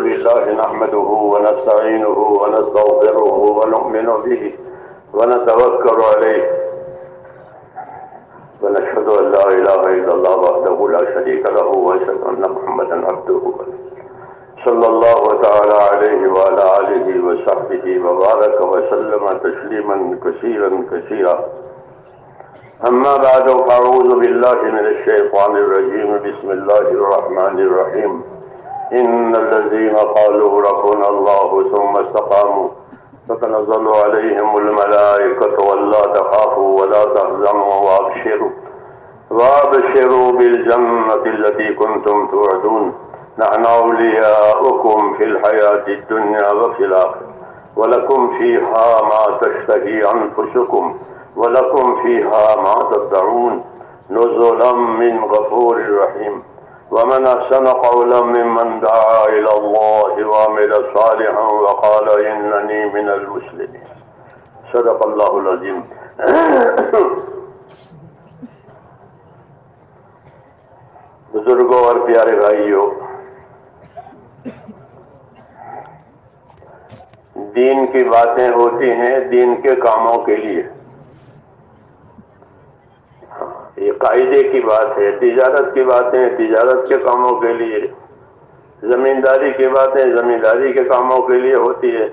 لله نحمده ونستعينه ونستغفره ونؤمن به ونتوكل عليه ونشهد أن لا إله إلا الله وحده لا شريك له وأشهد أن محمدا عبده صلى الله تعالى عليه وعلى آله وصحبه وبارك وسلم تسليما كثيرا كثيرا. أما بعد فأعوذ بالله من الشيطان الرجيم. بسم الله الرحمن الرحيم. إن الذين قالوا ربنا الله ثم استقاموا تتنزل عليهم الملائكة ولا تخافوا ولا تحزنوا وابشروا بالجنة التي كنتم توعدون نحن أولياؤكم في الحياة الدنيا وفي الآخرة ولكم فيها ما تشتهي أنفسكم ولكم فيها ما تدعون نزلا من غفور رحيم. ومن أحسن قولا ممن دعا إلى الله وعمل صالحا وقال إنني من المسلمين. صدق اللہ العظیم. بزرگوں اور پیارے بھائیوں، دین کی باتیں ہوتی ہیں دین کے کاموں کے لیے. یہ قاعدے کی بات ہے. تجارت کی باتیں تجارت کے کاموں کے لیے، زمینداری کی باتیں زمینداری کے کاموں کے لیے ہوتی ہے،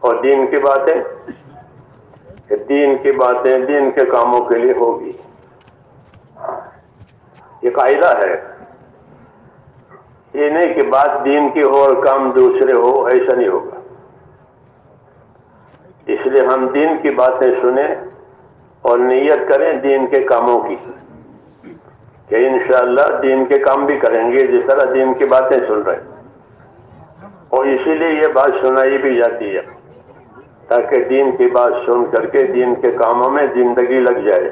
اور دین کی باتیں دین کے کاموں کے لیے ہوگی. یہ قاعدہ ہے. یہ نہیں کہ بات دین کی ہو اور کام دوسرے ہو، ایسا نہیں ہوگا. اس لیے ہم دین کی باتیں سنیں اور نیت کریں دین کے کاموں کی، کہ انشاءاللہ دین کے کام بھی کریں گے جس طرح دین کی باتیں سن رہے ہیں. اور اسی لیے یہ بات سنائی بھی جاتی ہے تاکہ دین کی بات سن کر کے دین کے کاموں میں زندگی لگ جائے.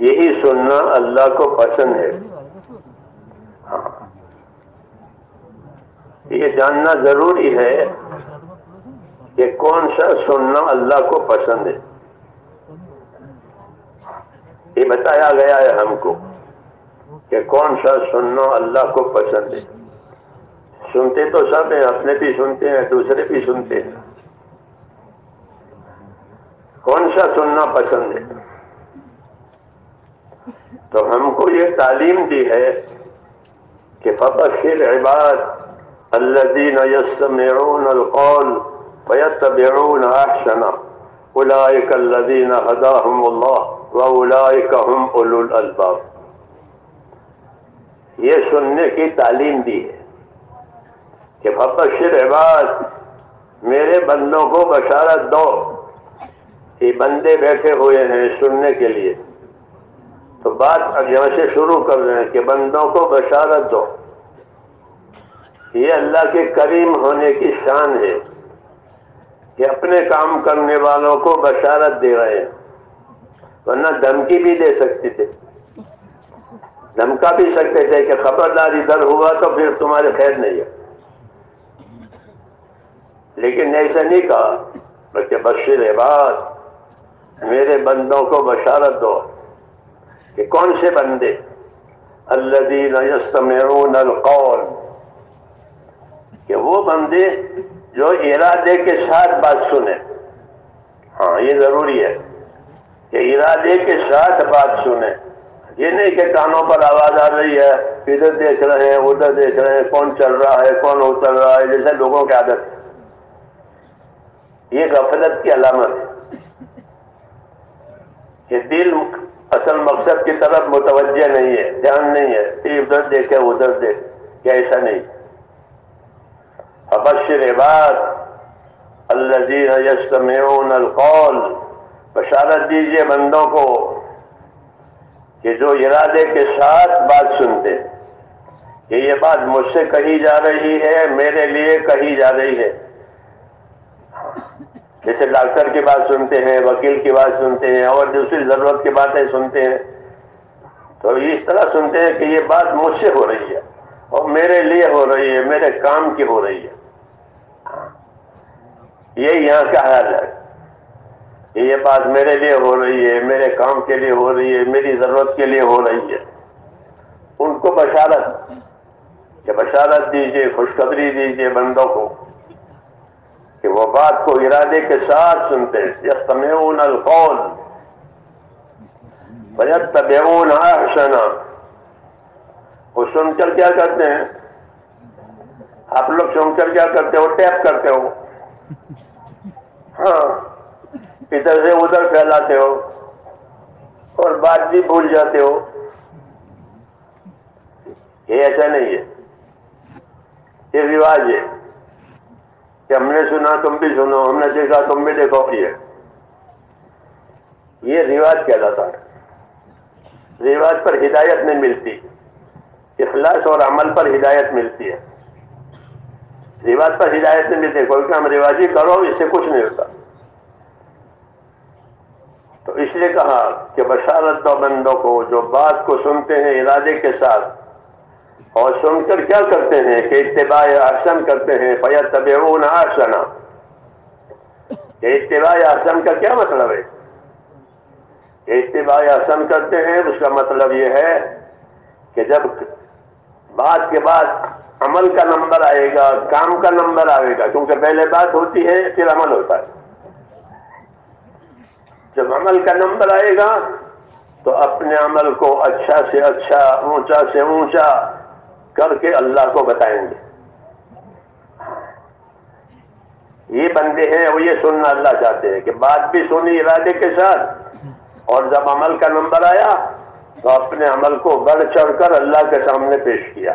یہی سننا اللہ کو پسند ہے. یہ جاننا ضروری ہے کہ کون سا سننا اللہ کو پسند ہے. یہ بتایا گیا ہے ہم کو کہ کون سا سننا اللہ کو پسند ہے. سنتے تو سب ہیں، اپنے بھی سنتے ہیں دوسرے بھی سنتے ہیں. کون سا سننا پسند ہے؟ تو ہم کو یہ تعلیم دی ہے کہ فبشر عباد الذین یستمعون القول فیتبعون احسنہ اولئک الذین ہداہم اللہ واولئک ہم اولو الالباب. یہ سننے کی تعلیم دی ہے کہ فبشر عباد، میرے بندوں کو بشارت دو. یہ بندے بیٹھے ہوئے ہیں سننے کے لیے، تو بات اب یہاں سے شروع کر رہے ہیں کہ بندوں کو بشارت دو. یہ اللہ کے کریم ہونے کی شان ہے کہ اپنے کام کرنے والوں کو بشارت دے رہے ہیں. ورنہ دھمکی بھی دے سکتے تھے، دھمکا بھی سکتے تھے کہ خبردار ادھر ہوا تو پھر تمہارے خیر نہیں ہے. لیکن ایسا نہیں کہا، بلکہ بشر عباد، میرے بندوں کو بشارت دو. کہ کون سے بندے؟ الذین یستمعون القول، کہ وہ بندے جو ارادے کے ساتھ بات سنیں. ہاں یہ ضروری ہے کہ ارادے کے ساتھ بات سنیں. یہ نہیں کہ کانوں پر آواز آ رہی ہے، ادھر دیکھ رہے ہیں ادھر دیکھ رہے ہیں، کون چل رہا ہے کون اتر رہا ہے، جیسے لوگوں کی عادت ہے. یہ غفلت کی علامت ہے کہ دل اصل مقصد کی طرف متوجہ نہیں ہے، دھیان نہیں ہے، ادھر دیکھے ادھر دیکھ. کہ ایسا نہیں. فبشر عباد الذین یستمعون القول، بشارت دیجئے بندوں کو کہ جو ارادے کے ساتھ بات سنتے کہ یہ بات مجھ سے کہی جا رہی ہے، میرے لیے کہی جا رہی ہے. جیسے ڈاکٹر کی بات سنتے ہیں، وکیل کی بات سنتے ہیں، اور دوسری ضرورت کی باتیں سنتے ہیں، تو اس طرح سنتے ہیں کہ یہ بات مجھ سے ہو رہی ہے اور میرے لیے ہو رہی ہے، میرے کام کی ہو رہی ہے. یہ یہاں کا حال ہے کہ یہ بات میرے لیے ہو رہی ہے، میرے کام کے لیے ہو رہی ہے، میری ضرورت کے لیے ہو رہی ہے. ان کو بشارت کہ بشارت دیجئے، خوشخبری دیجئے بندوں کو کہ وہ بات کو ارادے کے ساتھ سنتے ہیں. یستمعون القول فیتبعون احسنہ. وہ سن کر کیا کرتے ہیں؟ آپ لوگ سن کر کیا کرتے ہو؟ ٹیپ کرتے ہو، ہاں، ادھر سے ادھر پھیلاتے ہو اور بات بھی بھول جاتے ہو. یہ ایسا نہیں ہے، یہ رواج ہے کہ ہم نے سنا تم بھی سنو، ہم نے دیکھا تم بھی دیکھو. یہ رواج کہلاتا ہے. رواج پر ہدایت نہیں ملتی، اخلاص اور عمل پر ہدایت ملتی ہے. رواج پر ہدایت نہیں ملتی. کوئی کام رواجی کرو، اس سے کچھ نہیں ہوتا. تو اس لیے کہا کہ بشارت دو بندوں کو جو بات کو سنتے ہیں ارادے کے ساتھ اور سن کر کیا کرتے ہیں کہ اتباع احسن کرتے ہیں. فیتبعون احسنہ. کہ اتباع احسن کا کیا مطلب ہے؟ کہ اتباع احسن کرتے ہیں اس کا مطلب یہ ہے کہ جب بات کے بعد عمل کا نمبر آئے گا، کام کا نمبر آئے گا، کیونکہ پہلے بات ہوتی ہے پھر عمل ہوتا ہے. جب عمل کا نمبر آئے گا تو اپنے عمل کو اچھا سے اچھا، اونچا سے اونچا کر کے اللہ کو بتائیں گے. یہ بندے ہیں وہ یہ سننا اللہ چاہتے ہیں کہ بات بھی سنی ارادے کے ساتھ، اور جب عمل کا نمبر آیا تو اپنے عمل کو بڑھ چڑھ کر اللہ کے سامنے پیش کیا.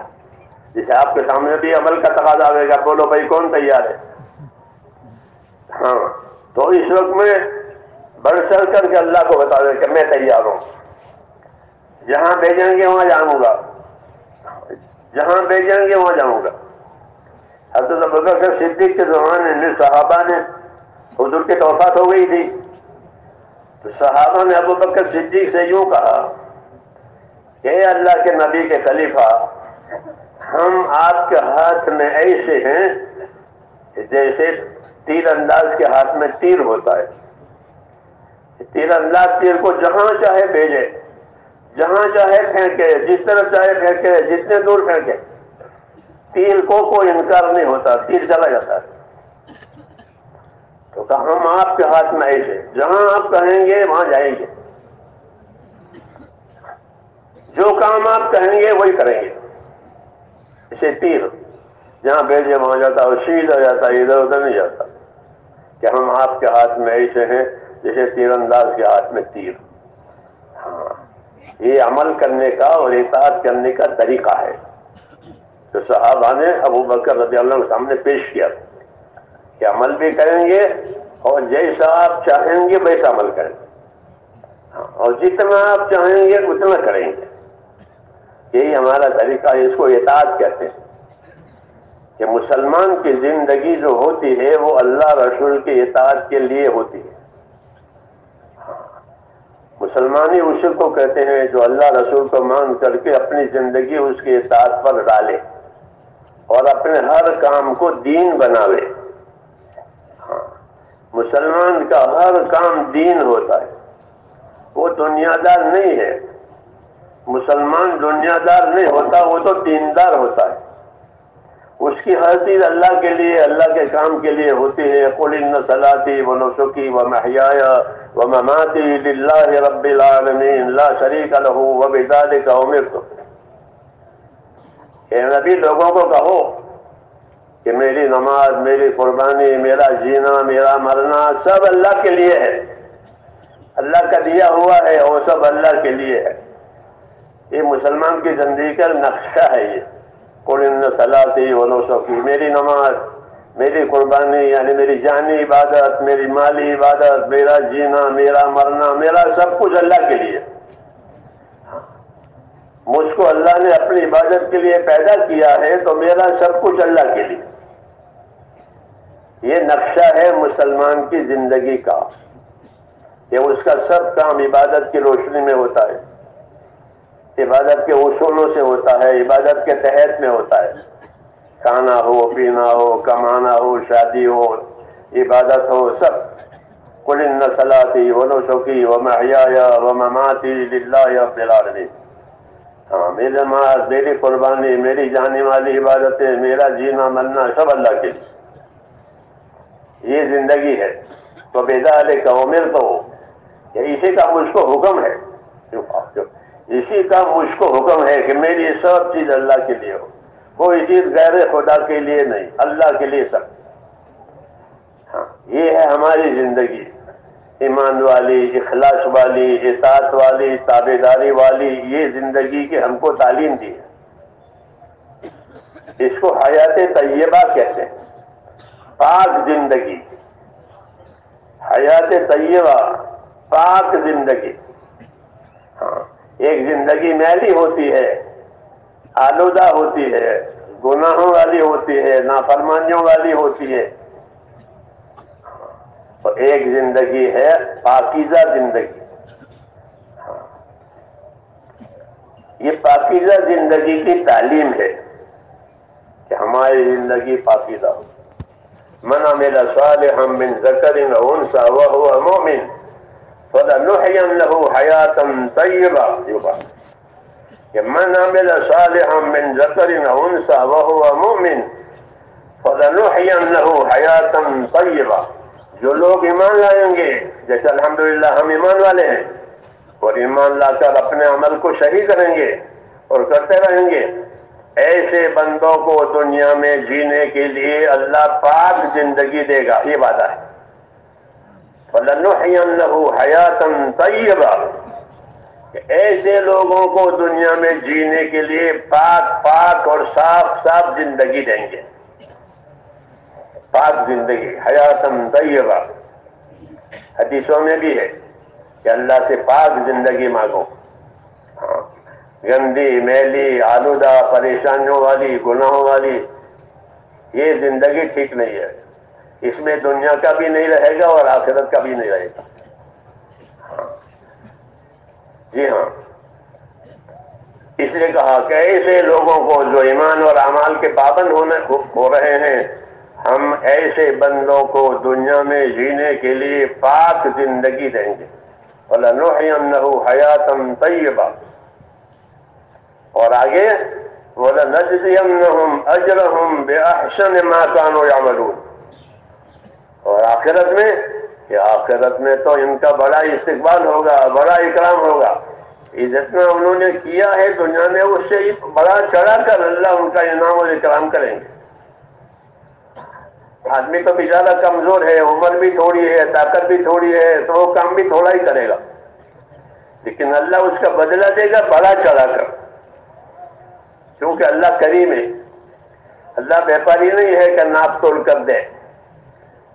جیسے آپ کے سامنے بھی عمل کا تقاضا آئے گا، بولو بھائی کون تیار ہے؟ ہاں، تو اس وقت میں بڑھ چڑھ کر کے اللہ کو بتا دیں کہ میں تیار ہوں، جہاں بھیجیں گے وہاں جاؤں گا، جہاں بھیجیں گے وہاں جاؤں گا. حضرت ابوبکر صدیق کے زمانے میں صحابہ نے، حضور کی وفات ہو گئی تھی، تو صحابہ نے ابوبکر صدیق سے یوں کہا کہ اے اللہ کے نبی کے خلیفہ، ہم آپ کے ہاتھ میں ایسے ہیں جیسے تیر انداز کے ہاتھ میں تیر ہوتا ہے. تیر انداز تیر کو جہاں چاہے بھیجے، جہاں چاہے پھینکے، جس طرح چاہے پھینکے، جتنے دور پھینکے، تیر کو کوئی انکار نہیں ہوتا، تیر چلا جاتا ہے. تو کہا ہم آپ کے ہاتھ میں ایسے، جہاں آپ کہیں گے وہاں جائیں گے، جو کام آپ کہیں گے وہی کریں گے. اسے تیر جہاں بھیجے وہاں جاتا ہے، سیدھا جاتا ہے، ادھر ادھر نہیں جاتا. کہ ہم آپ کے ہاتھ میں ایسے ہیں جیسے تیر انداز کے ہاتھ میں تیر. ہاں، یہ عمل کرنے کا اور اطاعت کرنے کا طریقہ ہے. تو صحابہ نے ابوبکر رضی اللہ عنہ کے سامنے پیش کیا کہ عمل بھی کریں گے اور جیسا آپ چاہیں گے ویسا عمل کریں گے، اور جتنا آپ چاہیں گے اتنا کریں گے. یہی ہمارا طریقہ ہے، اس کو اطاعت کہتے ہیں. کہ مسلمان کی زندگی جو ہوتی ہے وہ اللہ رسول کی اطاعت کے لیے ہوتی ہے. مسلمانی اسی کو کہتے ہیں جو اللہ رسول کو مان کر کے اپنی زندگی اس کی اطاعت پر ڈالے اور اپنے ہر کام کو دین بناوے. مسلمان کا ہر کام دین ہوتا ہے، وہ دنیا دار نہیں ہے. مسلمان دنیا دار نہیں ہوتا، وہ تو دیندار ہوتا ہے. اس کی ہر چیز اللہ کے لیے، اللہ کے کام کے لیے ہوتی ہے. قل ان صلاتی ونسکی ومحیای ومماتی للہ رب العالمین لا شریک لہ وبذلک امرت. اے نبی، لوگوں کو کہو کہ میری نماز، میری قربانی، میرا جینا، میرا مرنا سب اللہ کے لیے ہے. اللہ کا دیا ہوا ہے، وہ سب اللہ کے لیے ہے. یہ مسلمان کی زندگی کا نقشہ ہے. یہ قل ان صلاتی ونسکی، میری نماز، میری قربانی یعنی میری جانی عبادت، میری مالی عبادت، میرا جینا، میرا مرنا، میرا سب کچھ اللہ کے لیے. مجھ کو اللہ نے اپنی عبادت کے لیے پیدا کیا ہے تو میرا سب کچھ اللہ کے لیے. یہ نقشہ ہے مسلمان کی زندگی کا کہ اس کا سب کام عبادت کی روشنی میں ہوتا ہے، عبادت کے اصولوں سے ہوتا ہے، عبادت کے تحت میں ہوتا ہے. کھانا ہو، پینا ہو، کمانا ہو، شادی ہو، عبادت ہو، سب. قل ان صلاتی ونسکی ومحیای ومماتی للہ رب العالمین. ہاں، میری نماز، میری قربانی، میری جانے والی عبادتیں، میرا جینا مرنا سب اللہ کے لیے، یہ زندگی ہے۔ تو بذالک امرت، اسی کا مجھ کو حکم ہے، اسی کا مجھ کو حکم ہے کہ میری سب چیز اللہ کے لیے ہو، کوئی چیز غیر خدا کے لیے نہیں، اللہ کے لیے سب۔ ہاں، یہ ہے ہماری زندگی، ایمان والی، اخلاص والی، اطاعت والی، تابعداری والی، یہ زندگی کی ہم کو تعلیم دی ہے۔ اس کو حیات طیبہ کہتے ہیں، پاک زندگی، حیات طیبہ، پاک زندگی۔ ہاں، ایک زندگی میلی ہوتی ہے، آلودہ ہوتی ہے، گناہوں والی ہوتی ہے، نافرمانیوں والی ہوتی ہے، تو ایک زندگی ہے پاکیزہ زندگی۔ یہ پاکیزہ زندگی کی تعلیم ہے کہ ہماری زندگی پاکیزہ ہو۔ من عمل صالحا من ذکر او انثى وهو مؤمن فلنحيينه حياة طیبہ، کہ من عمل صالحا من ذکر او انثى وهو مؤمن فلنحيينه حياة طیبہ، جو لوگ ایمان لائیں گے، جیسے الحمدللہ ہم ایمان والے ہیں، اور ایمان لا کر اپنے عمل کو صحیح کریں گے اور کرتے رہیں گے، ایسے بندوں کو دنیا میں جینے کے لیے اللہ پاک زندگی دے گا، یہ وعدہ ہے۔ فَلَنُحْيِيَنَّهُ حَيَاةً طَيِّبَةً، کہ ایسے لوگوں کو دنیا میں جینے کے لیے پاک پاک اور صاف صاف زندگی دیں گے، پاک زندگی، حیاتاً طیبہ۔ حدیثوں میں بھی ہے کہ اللہ سے پاک زندگی مانگو۔ ہاں، گندی، میلی، آلودہ، پریشانیوں والی، گناہوں والی یہ زندگی ٹھیک نہیں ہے، اس میں دنیا کا بھی نہیں رہے گا اور آخرت کا بھی نہیں رہے گا۔ ہاں، جی ہاں، اس لیے کہا کہ ایسے لوگوں کو جو ایمان اور اعمال کے پابند ہو رہے ہیں، ہم ایسے بندوں کو دنیا میں جینے کے لیے پاک زندگی دیں گے۔ وَلَنُحْيِيَنَّهُ حَيَاةً طَيِّبَةً، اور آگے وَلَنَجْزِيَنَّهُمْ أَجْرَهُمْ بِأَحْسَنِ مَا كَانُوا يَعْمَلُونَ، اور آخرت میں، کہ آخرت میں تو ان کا بڑا استقبال ہوگا، بڑا اکرام ہوگا، یہ جتنا انہوں نے کیا ہے دنیا میں اس سے بڑا چڑھا کر اللہ ان کا انعام اور اکرام کریں گے۔ آدمی تو بیچارہ کمزور ہے، عمر بھی تھوڑی ہے، طاقت بھی تھوڑی ہے، تو وہ کام بھی تھوڑا ہی کرے گا، لیکن اللہ اس کا بدلہ دے گا بڑا چڑھا کر، کیونکہ اللہ کریم ہے۔ اللہ بیپاری نہیں ہے کہ ناپ توڑ کر دے،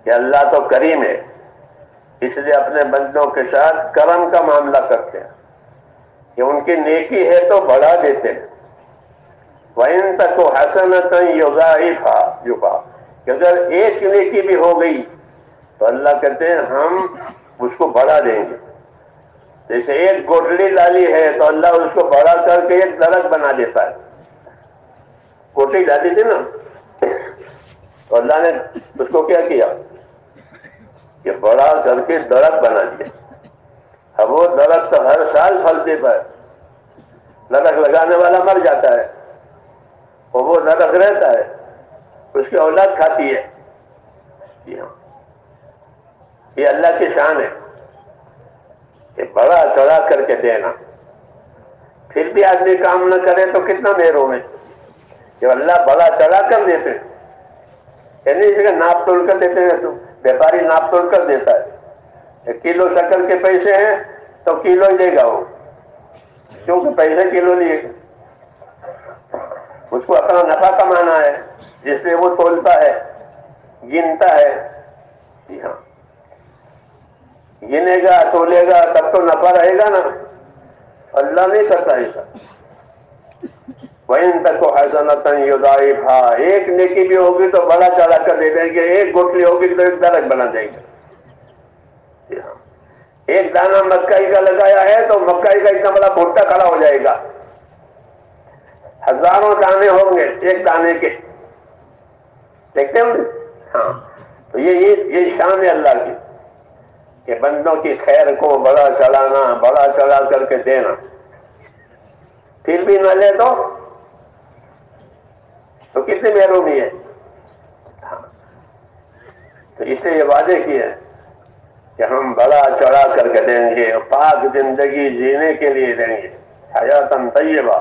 کہ اللہ تو کریم ہے، اس لیے اپنے بندوں کے ساتھ کرم کا معاملہ کرتے ہیں، کہ ان کی نیکی ہے تو بڑھا دیتے ہیں۔ وَإِن تَكُ حَسَنَةً يُضَاعِفْهَا، کہ اگر ایک نیکی بھی ہو گئی تو اللہ کہتے ہیں ہم اس کو بڑھا دیں گے۔ جیسے ایک گوٹلی ڈالی ہے تو اللہ اس کو بڑا کر کے ایک درخت بنا دیتا ہے۔ گوٹلی ڈالی تھی نا، تو اللہ نے اس کو کیا کیا کہ بڑا کر کے درخت بنا دیا۔ اب وہ درخت ہر سال پھل دیتا ہے، درخت لگانے والا مر جاتا ہے اور وہ درخت رہتا ہے، اس کی اولاد کھاتی ہے۔ جی ہاں، یہ اللہ کی شان ہے کہ بڑا چڑھا کر کے دینا۔ پھر بھی آدمی کام نہ کرے تو کتنا محروم ہے کہ اللہ بڑا چڑھا کر دیتے ہیں، یعنی اس کا ناپ توڑ کر دیتے ہیں، تو بیپاری ناپ توڑ کر دیتا ہے۔ کلو شکر کے پیسے ہیں تو کلو ہی دے گا وہ، کیونکہ پیسے کلو لیے، اس کو اپنا نفع کمانا ہے، اس لیے وہ تولتا ہے، گنتا ہے۔ جی ہاں، گنے گا، تولے گا، تب تو نفع رہے گا نا، اللہ نہیں کرتا ایسا۔ وَإِن تَكُ حَسَنَةً يُضَاعِفْهَا، ایک نیکی بھی ہوگی تو بڑا چڑھا کر دے دیں گے، ایک گوٹلی ہوگی تو ایک درخت بنا دیں گے۔ جی ہاں، ایک دانہ مکئی کا لگایا ہے تو مکئی کا اتنا بڑا بھٹا کھڑا ہو جائے گا، ہزاروں دانے ہوں گے ایک دانے کے، دیکھتے ہیں ہاں۔ تو یہ شان ہے اللہ کی کہ بندوں کی خیر کو بڑا چڑھانا، بڑا چڑھا کر کے دینا۔ پھر بھی نہ لے تو کتنی محرومی ہے. تو اس نے یہ وعدے کیے کہ ہم بڑا چڑھا کر کے دیں گے، پاک زندگی جینے کے لیے دیں گے، حیاتاً طیبہ،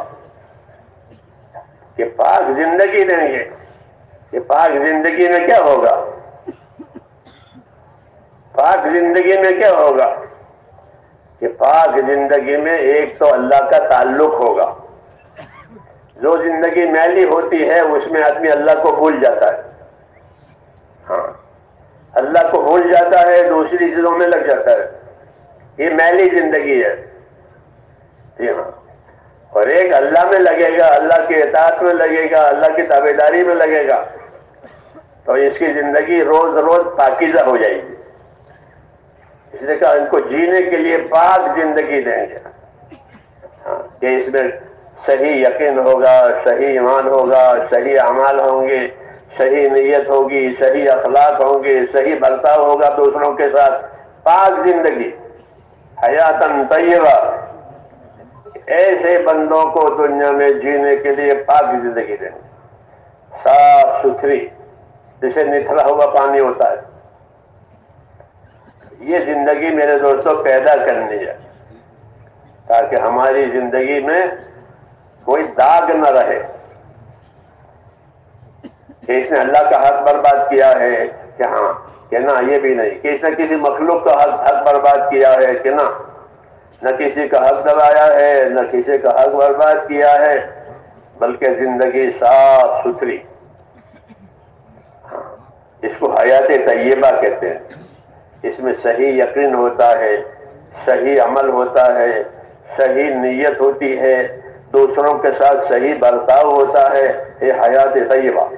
کہ پاک زندگی دیں گے. کہ پاک زندگی میں کیا ہوگا؟ پاک زندگی میں کیا ہوگا؟ کہ پاک زندگی میں ایک تو اللہ کا تعلق ہوگا. جو زندگی میلی ہوتی ہے اس میں آدمی اللہ کو بھول جاتا ہے. ہاں، اللہ کو بھول جاتا ہے، دوسری چیزوں میں لگ جاتا ہے. یہ میلی زندگی ہے. جی ہاں. اور ایک اللہ میں لگے گا، اللہ کی اطاعت میں لگے گا، اللہ کی تابعداری میں لگے گا، تو اس کی زندگی روز روز پاکیزہ ہو جائے گی. اس نے کہا ان کو جینے کے لیے پاک زندگی دیں گے. ہاں، کہ اس میں صحیح یقین ہوگا، صحیح ایمان ہوگا، صحیح اعمال ہوں گے، صحیح نیت ہوگی، صحیح اخلاق ہوں گے، صحیح برتاؤ ہوگا دوسروں کے ساتھ. پاک زندگی، حیاتاً طیبہ. ایسے بندوں کو دنیا میں جینے کے لیے پاک زندگی دیں گے، صاف ستھری، جسے نتھرا ہوا پانی ہوتا ہے. یہ زندگی میرے دوستوں پیدا کرنی ہے تاکہ ہماری زندگی میں کوئی داغ نہ رہے کہ اس نے اللہ کا حق برباد کیا ہے، کہ ہاں، کہ نہ، یہ بھی نہیں کہ اس نے کسی مخلوق کا حق برباد کیا ہے، کہ نہ کسی کا حق دبایا ہے، نہ کسی کا حق برباد کیا ہے، بلکہ زندگی صاف ستھری. ہاں، اس کو حیات طیبہ کہتے ہیں. اس میں صحیح یقین ہوتا ہے، صحیح عمل ہوتا ہے، صحیح نیت ہوتی ہے، دوسروں کے ساتھ صحیح برتاؤ ہوتا ہے. یہ حیات طیبہ.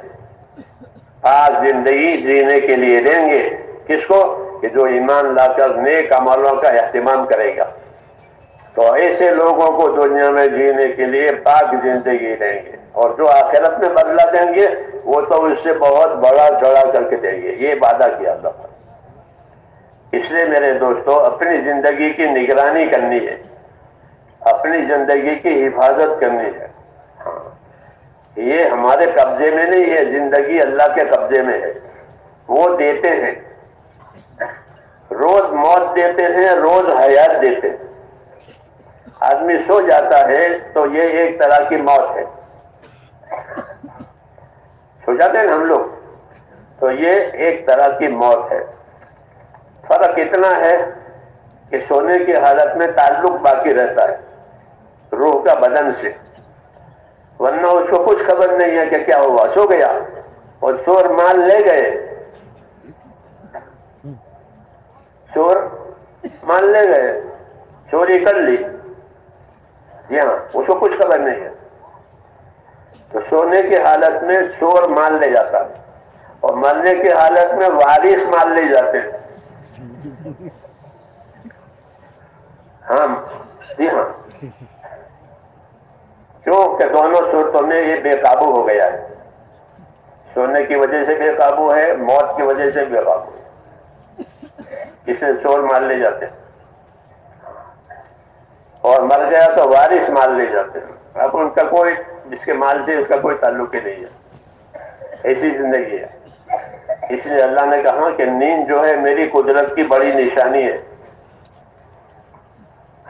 آج زندگی جینے کے لیے دیں گے کس کو؟ کہ جو ایمان لا کر نیک عملوں کا اہتمام کرے گا. تو ایسے لوگوں کو دنیا میں جینے کے لیے پاک زندگی دیں گے، اور جو آخرت میں بدلہ دیں گے وہ تو اس سے بہت بڑا چڑھا کر کے دیں گے. یہ وعدہ کیا اللہ نے. اس لیے میرے دوستو اپنی زندگی کی نگرانی کرنی ہے، اپنی زندگی کی حفاظت کرنی ہے. ہاں، یہ ہمارے قبضے میں نہیں ہے، زندگی اللہ کے قبضے میں ہے. وہ دیتے ہیں، روز موت دیتے ہیں، روز حیات دیتے ہیں. آدمی سو جاتا ہے تو یہ ایک طرح کی موت ہے. سو جاتے ہیں ہم لوگ تو یہ ایک طرح کی موت ہے. فرق اتنا ہے کہ سونے کی حالت میں تعلق باقی رہتا ہے روح کا بدن سے، ورنہ اس کو کچھ خبر نہیں ہے کہ کیا ہوا. سو گیا اور چور مال لے گئے، چور مال لے گئے، چوری کر لی. جی ہاں، اس کو کچھ خبر نہیں ہے. تو سونے کی حالت میں چور مال لے جاتا ہے، اور مرنے کی حالت میں وارث مال لے جاتے ہیں. ہاں جی ہاں، کیوں کہ دونوں صورتوں میں یہ بے قابو ہو گیا ہے. سونے کی وجہ سے بے قابو ہے، موت کی وجہ سے بے قابو ہے. اسے چور مال لے جاتے ہیں، اور مر گیا تو وارث مال لے جاتے ہیں. اب ان کا کوئی، جس کے مال سے اس کا کوئی تعلق ہی نہیں ہے. ایسی زندگی ہے. اس لیے اللہ نے کہا کہ نیند جو ہے میری قدرت کی بڑی نشانی ہے.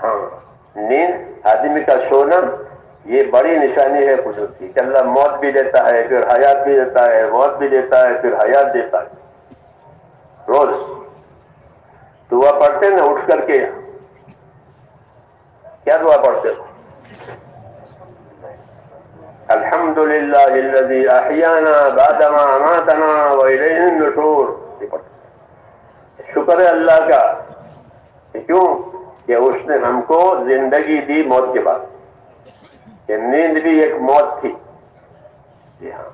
ہاں، نیند، آدمی کا سونا، یہ بڑی نشانی ہے قدرت کی، کہ اللہ موت بھی دیتا ہے، پھر حیات بھی دیتا ہے، موت بھی دیتا ہے، پھر حیات دیتا ہے. روز دعا پڑھتے نا اٹھ کر کے، کیا دعا پڑھتے ہو؟ الحمدللہ الذی احیانا بعد ما اماتنا والیہ النشور. شکر ہے اللہ کا، کیوں کہ اس نے ہم کو زندگی دی موت کے بعد. کہ نیند بھی ایک موت تھی. جی ہاں،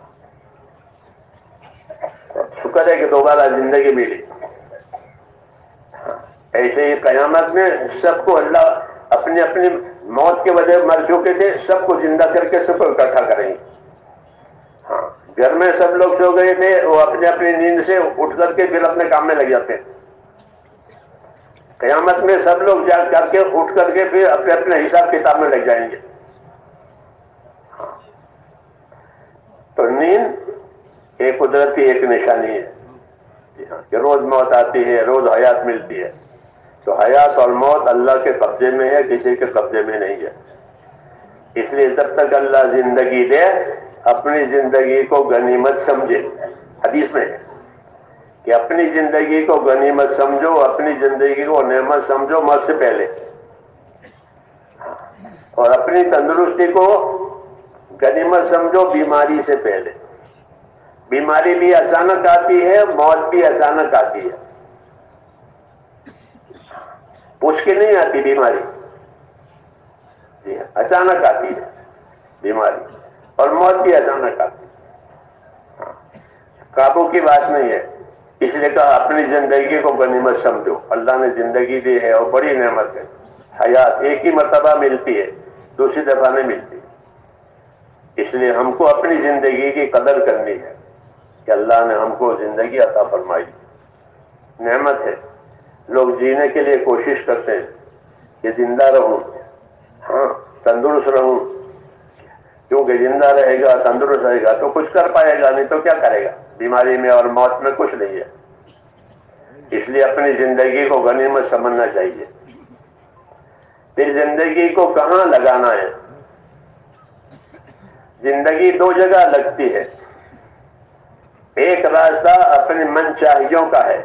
شکر ہے کہ دوبارہ زندگی ملی. ایسے ہی قیامت میں سب کو اللہ اپنی اپنی موت کے وجہ مر چکے تھے، سب کو زندہ کر کے سب کو اکٹھا کریں گے. ہاں، گھر میں سب لوگ سو گئے تھے، وہ اپنی اپنی نیند سے اٹھ کر کے پھر اپنے کام میں لگ جاتے ہیں. قیامت میں سب لوگ جا کر کے اٹھ کر کے پھر اپنے اپنے حساب کتاب میں لگ جائیں گے. نیند ایک قدرتی ایک نشانی ہے کہ روز موت آتی ہے، روز حیات ملتی ہے. تو حیات اور موت اللہ کے قبضے میں ہے، کسی کے قبضے میں نہیں ہے. اس لیے جب تک اللہ زندگی دے اپنی زندگی کو غنیمت سمجھے. حدیث میں ہے کہ اپنی زندگی کو غنیمت سمجھو، اپنی زندگی کو نعمت سمجھو موت سے پہلے، اور اپنی تندرستی کو غنیمت سمجھو بیماری سے پہلے. بیماری بھی اچانک آتی ہے، موت بھی اچانک آتی ہے، پوچھ کے نہیں آتی بیماری. جی اچانک آتی ہے بیماری، اور موت بھی اچانک آتی ہے. قابو کی بات نہیں ہے. اس لیے کہا اپنی زندگی کو غنیمت سمجھو. اللہ نے زندگی دی ہے اور بڑی نعمت ہے. حیات ایک ہی مرتبہ ملتی ہے، دوسری دفعہ نہیں ملتی. اس لیے ہم کو اپنی زندگی کی قدر کرنی ہے کہ اللہ نے ہم کو زندگی عطا فرمائی، نعمت ہے. لوگ جینے کے لیے کوشش کرتے ہیں کہ زندہ رہوں، ہاں تندرست رہوں، کیونکہ زندہ رہے گا تندرست رہے گا تو کچھ کر پائے گا، نہیں تو کیا کرے گا. بیماری میں اور موت میں کچھ نہیں ہے. اس لیے اپنی زندگی کو غنیمت سمجھنا چاہیے. پھر زندگی کو کہاں لگانا ہے؟ زندگی دو جگہ لگتی ہے. ایک راستہ اپنے من چاہیوں کا ہے،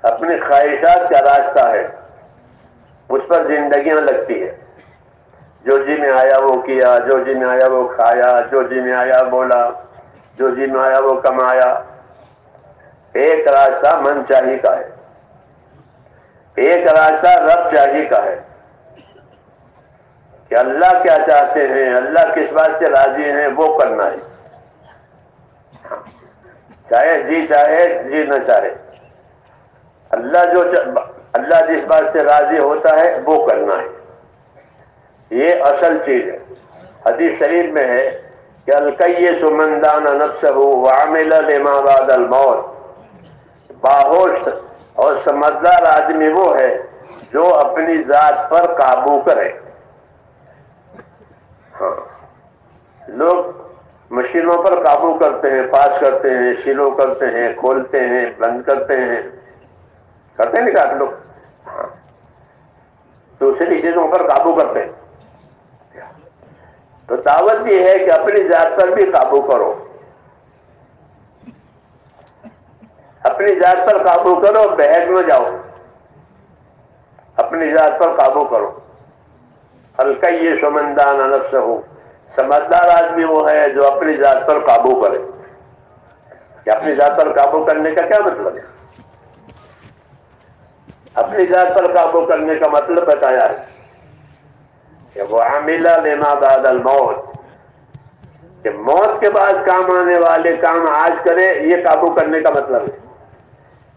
اپنی خواہشات کا راستہ ہے، اس پر زندگیاں لگتی ہے. جو جی میں آیا وہ کیا، جو جی میں آیا وہ کھایا، جو جی میں آیا بولا، جو جی میں آیا وہ کمایا. ایک راستہ من چاہی کا ہے، ایک راستہ رب چاہی کا ہے کہ اللہ کیا چاہتے ہیں، اللہ کس بات سے راضی ہیں وہ کرنا ہے. چاہے جی نہ چاہے، اللہ جس بات سے راضی ہوتا ہے وہ کرنا ہے. یہ اصل چیز ہے. حدیث شریف میں ہے کہ الکیس من دان نفسہ وعمل لما بعد الموت. باہوش اور سمجھدار آدمی وہ ہے جو اپنی ذات پر قابو کرے. ہاں لوگ مشینوں پر قابو کرتے ہیں، پاس کرتے ہیں، شیلو کرتے ہیں، کھولتے ہیں، بند کرتے ہیں، کرتے نہیں کہ لوگ. ہاں دوسری چیزوں پر قابو کرتے ہیں. تو دعوت یہ ہے کہ اپنی ذات پر بھی قابو کرو، اپنی ذات پر قابو کرو، بہک نہ جاؤ. اپنی ذات پر قابو کرو. الکیس من دان نفسہ، سمجھدار آدمی وہ ہے جو اپنی ذات پر قابو کرے. کہ اپنی ذات پر قابو کرنے کا کیا مطلب ہے؟ اپنی ذات پر قابو کرنے کا مطلب بتایا ہے کہ وہ عامل لما بعد الموت، کہ موت کے بعد کام آنے والے کام آج کرے. یہ قابو کرنے کا مطلب ہے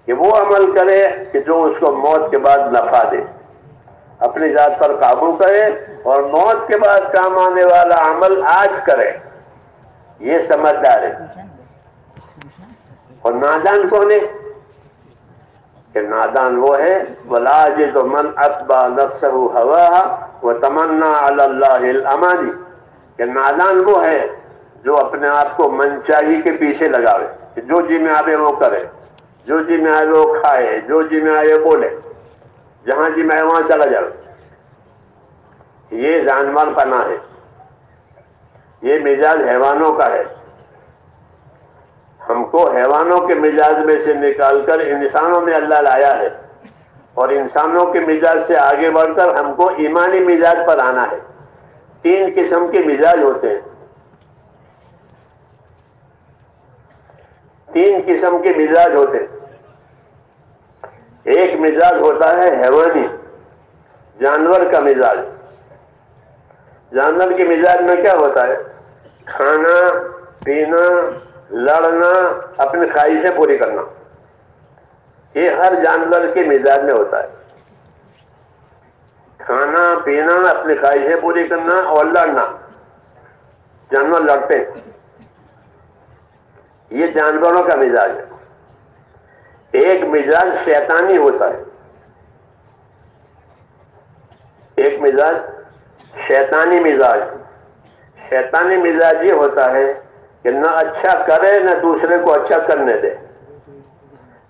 کہ وہ عمل کرے کہ جو اس کو موت کے بعد نفع دے. اپنی ذات پر قابو کرے اور موت کے بعد کام آنے والا عمل آج کرے. یہ سمجھدار ہے. اور نادان کون ہے؟ کہ نادان وہ ہے والعاجز من اتبع نفسہ ہواها وتمنى على اللہ الامانی، کہ نادان وہ ہے جو اپنے آپ کو منچاہی کے پیچھے لگاوے، کہ جو جی میں آوے وہ کرے، جو جی میں آئے وہ کھائے، جو جی میں آئے بولے، جہاں جی میں آئے وہاں چلا جائے. یہ جانور پنا ہے، یہ مزاج حیوانوں کا ہے. ہم کو حیوانوں کے مزاج میں سے نکال کر انسانوں میں اللہ لایا ہے، اور انسانوں کے مزاج سے آگے بڑھ کر ہم کو ایمانی مزاج پر آنا ہے. 3 قسم کے مزاج ہوتے ہیں، 3 قسم کے مزاج ہوتے ہیں. ایک مزاج ہوتا ہے حیوانی، جانور کا مزاج. جانور کے مزاج میں کیا ہوتا ہے؟ کھانا پینا، لڑنا، اپنی خواہشیں پوری کرنا. یہ ہر جانور کے مزاج میں ہوتا ہے. کھانا پینا، اپنی خواہشیں پوری کرنا اور لڑنا. جانور لڑتے ہیں، یہ جانوروں کا مزاج ہے. ایک مزاج شیطانی ہوتا ہے، ایک مزاج شیطانی مزاج. شیطانی مزاج یہ ہوتا ہے کہ نہ اچھا کرے نہ دوسرے کو اچھا کرنے دے،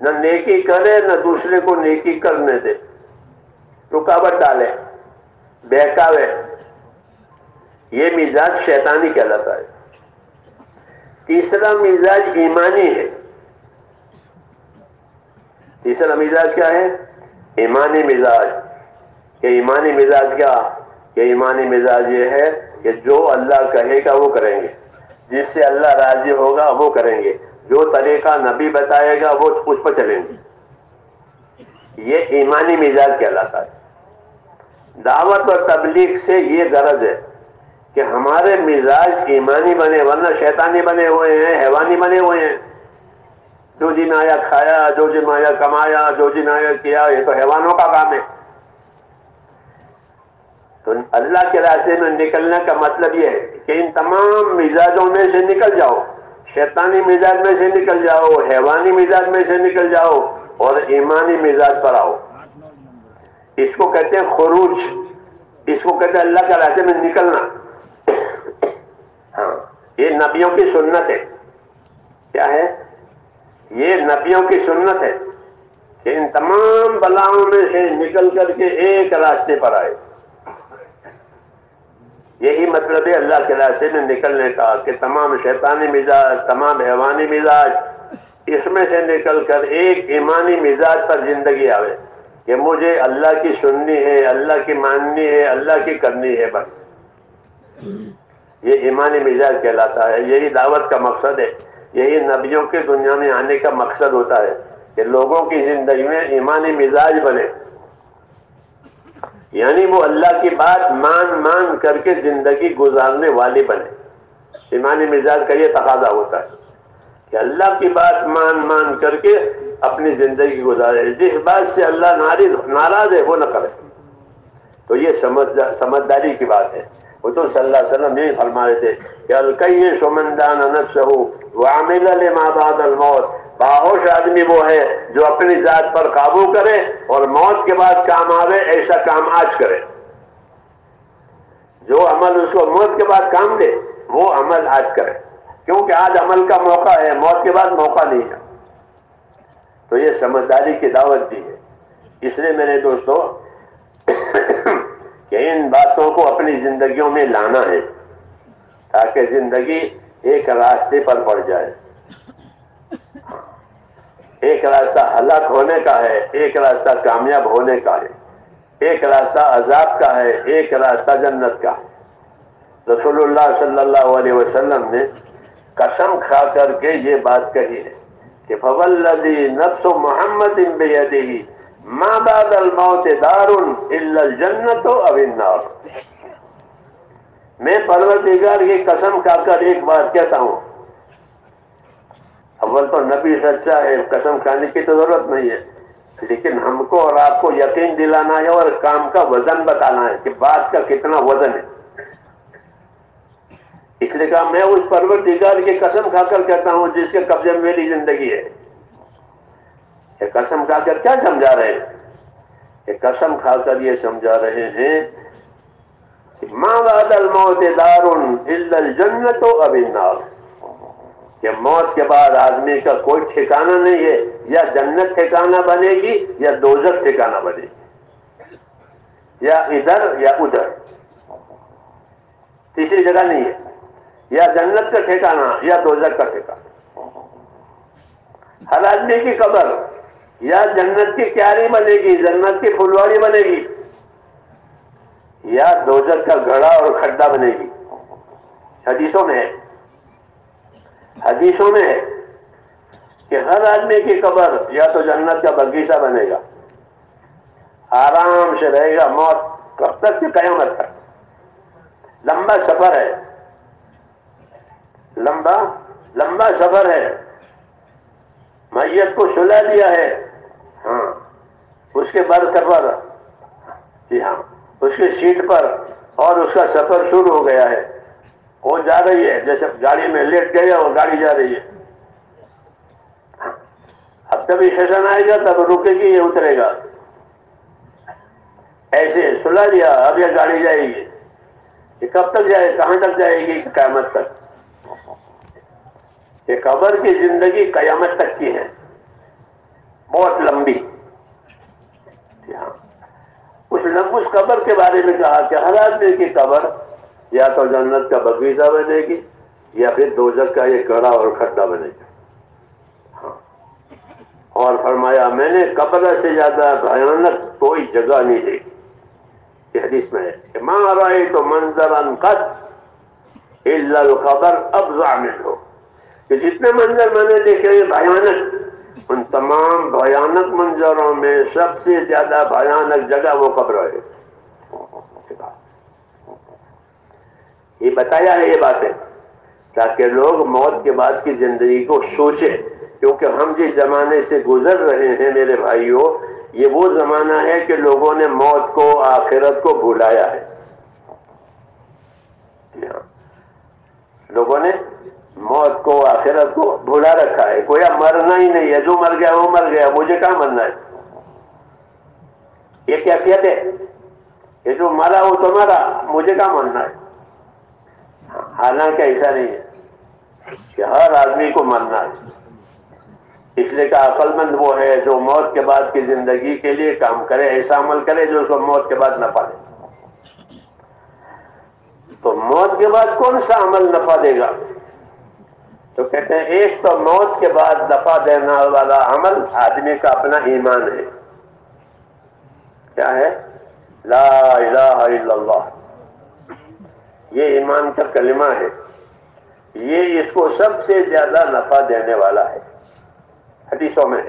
نہ نیکی کرے نہ دوسرے کو نیکی کرنے دے، رکاوٹ ڈالے، بہکاوے، یہ مزاج شیطانی کہلاتا ہے۔ تیسرا مزاج ایمانی ہے۔ تیسرا مزاج کیا ہے؟ ایمانی مزاج۔ کہ ایمانی مزاج کیا؟ کہ ایمانی مزاج یہ ہے کہ جو اللہ کہے گا وہ کریں گے، جس سے اللہ راضی ہوگا وہ کریں گے، جو طریقہ نبی بتائے گا وہ اس پر چلیں گے۔ یہ ایمانی مزاج کہلاتا ہے۔ دعوت اور تبلیغ سے یہ غرض ہے کہ ہمارے مزاج ایمانی بنے، ورنہ شیطانی بنے ہوئے ہیں، حیوانی بنے ہوئے ہیں۔ جو جن آیا کھایا، جو جن آیا کمایا، جو جن آیا کیا، یہ تو حیوانوں کا کام ہے۔ تو اللہ کے راستے میں نکلنے کا مطلب یہ ہے کہ ان تمام مزاجوں میں سے نکل جاؤ، شیطانی مزاج میں سے نکل جاؤ، حیوانی مزاج میں سے نکل جاؤ اور ایمانی مزاج پر آؤ۔ اس کو کہتے ہیں خروج، اس کو کہتے ہیں اللہ کے راستے میں نکلنا۔ ہاں، یہ نبیوں کی سنت ہے۔ کیا ہے؟ یہ نبیوں کی سنت ہے کہ ان تمام بلاؤں میں سے نکل کر کے ایک راستے پر آئے۔ یہی مطلب ہے اللہ کے راستے میں نکلنے کا، کہ تمام شیطانی مزاج، تمام حیوانی مزاج، اس میں سے نکل کر ایک ایمانی مزاج پر زندگی آوے کہ مجھے اللہ کی سننی ہے، اللہ کی ماننی ہے، اللہ کی کرنی ہے، بس۔ یہ ایمانی مزاج کہلاتا ہے۔ یہی دعوت کا مقصد ہے، یہی نبیوں کے دنیا میں آنے کا مقصد ہوتا ہے کہ لوگوں کی زندگی میں ایمانی مزاج بنے، یعنی وہ اللہ کی بات مان کر کے زندگی گزارنے والی بنے۔ ایمانی مزاج کا یہ تقاضا ہوتا ہے کہ اللہ کی بات مان کر کے اپنی زندگی گزارے، جس بات سے اللہ ناراض ہے وہ نہ کرے۔ تو یہ سمجھداری کی بات ہے۔ حضور صلی اللہ علیہ وسلم یہی فرما رہے تھے کہ الکیس من دان نفسہ وعمل لما بعد الموت، باہوش آدمی وہ ہے جو اپنی ذات پر قابو کرے اور موت کے بعد کام آوے ایسا کام آج کرے۔ جو عمل اس کو موت کے بعد کام دے وہ عمل آج کرے، کیونکہ آج عمل کا موقع ہے، موت کے بعد موقع نہیں ہے۔ تو یہ سمجھداری کی دعوت دی ہے۔ اس لیے میرے دوستو کہ ان باتوں کو اپنی زندگیوں میں لانا ہے تاکہ زندگی ایک راستے پر پڑ جائے۔ ایک راستہ ہلاک ہونے کا ہے، ایک راستہ کامیاب ہونے کا ہے، ایک راستہ عذاب کا ہے، ایک راستہ جنت کا ہے۔ رسول اللہ صلی اللہ علیہ وسلم نے قسم کھا کر کے یہ بات کہی ہے کہ فوالذی نفس محمد بیدہ ما بعد الموت دار الا الجنت او النار۔ میں پروردگار کی قسم کھا کر ایک بات کہتا ہوں، اول تو نبی سچا ہے، قسم کھانے کی تو ضرورت نہیں ہے، لیکن ہم کو اور آپ کو یقین دلانا ہے اور کام کا وزن بتانا ہے کہ بات کا کتنا وزن ہے۔ اس لیے کہا میں اس پروردگار کی قسم کھا کر کہتا ہوں جس کے قبضے میں میری زندگی ہے۔ یہ قسم کھا کر کیا سمجھا رہے ہیں؟ یہ قسم کھا کر یہ سمجھا رہے ہیں کہ ما بعد الموت دار الا الجنت او النار، کہ موت کے بعد آدمی کا کوئی ٹھکانہ نہیں ہے، یا جنت ٹھکانہ بنے گی یا دوزخ ٹھکانہ بنے گی، یا ادھر یا ادھر، تیسری جگہ نہیں ہے، یا جنت کا ٹھکانہ یا دوزخ کا ٹھکانہ۔ ہر آدمی کی قبر یا جنت کی کیاری بنے گی، جنت کی پھلواری بنے گی، یا دوزخ کا گڑھا اور کھڈا بنے گی۔ حدیثوں میں ہے، حدیثوں میں ہے کہ ہر آدمی کی قبر یا تو جنت کا باغیچہ بنے گا، آرام سے رہے گا، موت کب تک کہ قیامت تک۔ لمبا سفر ہے، لمبا سفر ہے، میت کو سلا دیا ہے، ہاں اس کے برتھ پر، جی ہاں اس کی سیٹ پر، اور اس کا سفر شروع ہو گیا ہے، وہ جا رہی ہے، جیسے گاڑی میں لیٹ گیا اور گاڑی جا رہی ہے۔ اب جب اسٹیشن آئے گا تب رکے گی، یہ اترے گا، ایسے سلا دیا، اب یہ گاڑی جائے گی، یہ کب تک جائے، کہاں تک جائے گی؟ قیامت تک۔ کہ قبر کی زندگی قیامت تک کی ہے، بہت لمبی۔ اس قبر کے بارے میں کہا کہ ہر آدمی کی قبر یا تو جنت کا باغیچہ بنے گی یا پھر دوزخ کا یہ کڑا اور کھڈا بنے گا۔ اور فرمایا میں نے قبر سے زیادہ بھیانک کوئی جگہ نہیں دیکھی۔ یہ حدیث میں ہے کہ ما رأیت منظرا قط الا القبر افظع منه، کہ جتنے منظر میں نے دیکھے بھیانک، ان تمام بھیانک منظروں میں سب سے زیادہ بھیانک جگہ وہ قبر ہے۔ یہ بتایا ہے یہ باتیں تاکہ لوگ موت کے بعد کی زندگی کو سوچیں، کیونکہ ہم جس زمانے سے گزر رہے ہیں میرے بھائیوں، یہ وہ زمانہ ہے کہ لوگوں نے موت کو، آخرت کو بھلایا ہے۔ لوگوں نے موت کو، آخرت کو بھلا رکھا ہے۔ کوئی اب مرنا ہی نہیں ہے، جو مر گیا وہ مر گیا، مجھے کہاں مرنا ہے؟ یہ کیفیت ہے کہ جو مرا وہ تو مرا، مجھے کہاں مرنا ہے؟ حالانکہ ایسا نہیں ہے کہ ہر آدمی کو مرنا ہے۔ اس لیے کہ عقل مند وہ ہے جو موت کے بعد کی زندگی کے لیے کام کرے، ایسا عمل کرے جو اس کو موت کے بعد نفع دے۔ تو موت کے بعد کون سا عمل نفع دے گا؟ تو کہتے ہیں ایک تو موت کے بعد نفع دینے والا عمل آدمی کا اپنا ایمان ہے۔ کیا ہے؟ لا الہ الا اللہ، یہ ایمان کا کلمہ ہے، یہ اس کو سب سے زیادہ نفع دینے والا ہے۔ حدیثوں میں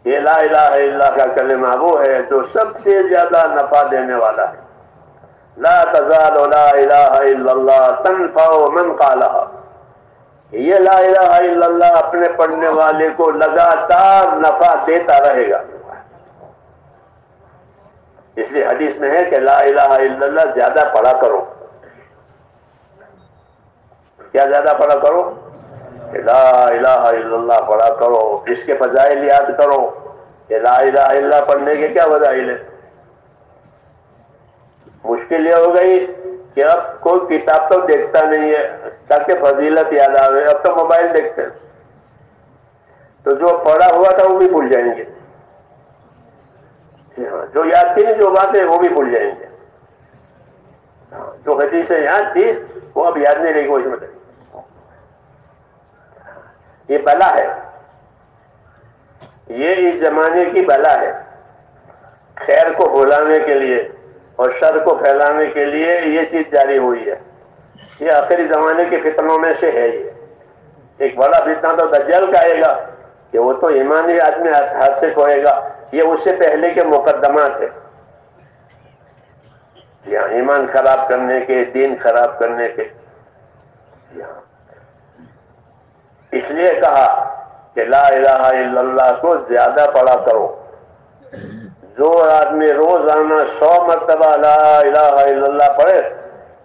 یہ لا الہ الا اللہ کا کلمہ وہ ہے جو سب سے زیادہ نفع دینے والا ہے۔ لا تزال لا الہ الا اللہ تنفع من قالها، یہ لا الہ الا اللہ اپنے پڑھنے والے کو لگاتار نفع دیتا رہے گا۔ اس لیے حدیث میں ہے کہ لا الہ الا اللہ زیادہ پڑھا کرو۔ کیا زیادہ پڑھا کرو؟ کہ لا الہ الا اللہ پڑھا کرو، اس کے فضائل یاد کرو کہ لا الہ الا اللہ پڑھنے کے کیا فضائل ہے۔ مشکل یہ ہو گئی کہ اب کوئی کتاب تو دیکھتا نہیں ہے تاکہ فضیلت یاد آئے، اب تو موبائل دیکھتے ہیں، تو جو پڑھا ہوا تھا وہ بھی بھول جائیں گے۔ جو یاد تھی جو باتیں وہ بھی بھول جائیں گے، جو حدیثیں یاد تھی وہ اب یاد نہیں رہے گی، اس میں یہ بلا ہے، یہ اس زمانے کی بلا ہے۔ خیر کو بھلانے کے لیے اور شر کو پھیلانے کے لیے یہ چیز جاری ہوئی ہے۔ یہ آخری زمانے کے فتنوں میں سے ہے۔ یہ ایک بڑا فتنہ تو دجال کا آئے گا کہ وہ تو ایمانی آدمی ہاتھ سے کھوئے گا، یہ اس سے پہلے کے مقدمات ہیں، یہاں ایمان خراب کرنے کے، دین خراب کرنے کے۔ اس لیے کہا کہ لا الہ الا اللہ کو زیادہ پڑھا کرو۔ جو آدمی روزانہ 100 مرتبہ لا الہ الا اللہ پڑھے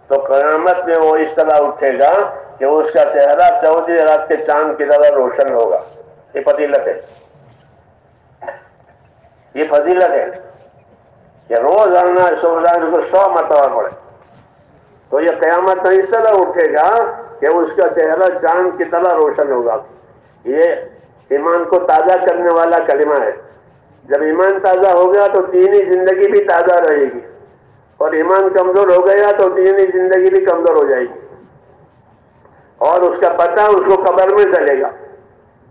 تو قیامت میں وہ اس طرح اٹھے گا کہ اس کا چہرہ سعودی عرب کے چاند کی طرح روشن ہوگا۔ یہ فضیلت ہے، یہ فضیلت ہے کہ روزانہ کو 100 مرتبہ پڑھے تو یہ قیامت میں اس طرح اٹھے گا کہ اس کا چہرہ چاند کی طرح روشن ہوگا۔ یہ ایمان کو تازہ کرنے والا کلمہ ہے۔ جب ایمان تازہ ہو گیا تو دینی زندگی بھی تازہ رہے گی، اور ایمان کمزور ہو گیا تو دینی زندگی بھی کمزور ہو جائے گی، اور اس کا پتہ اس کو قبر میں چلے گا۔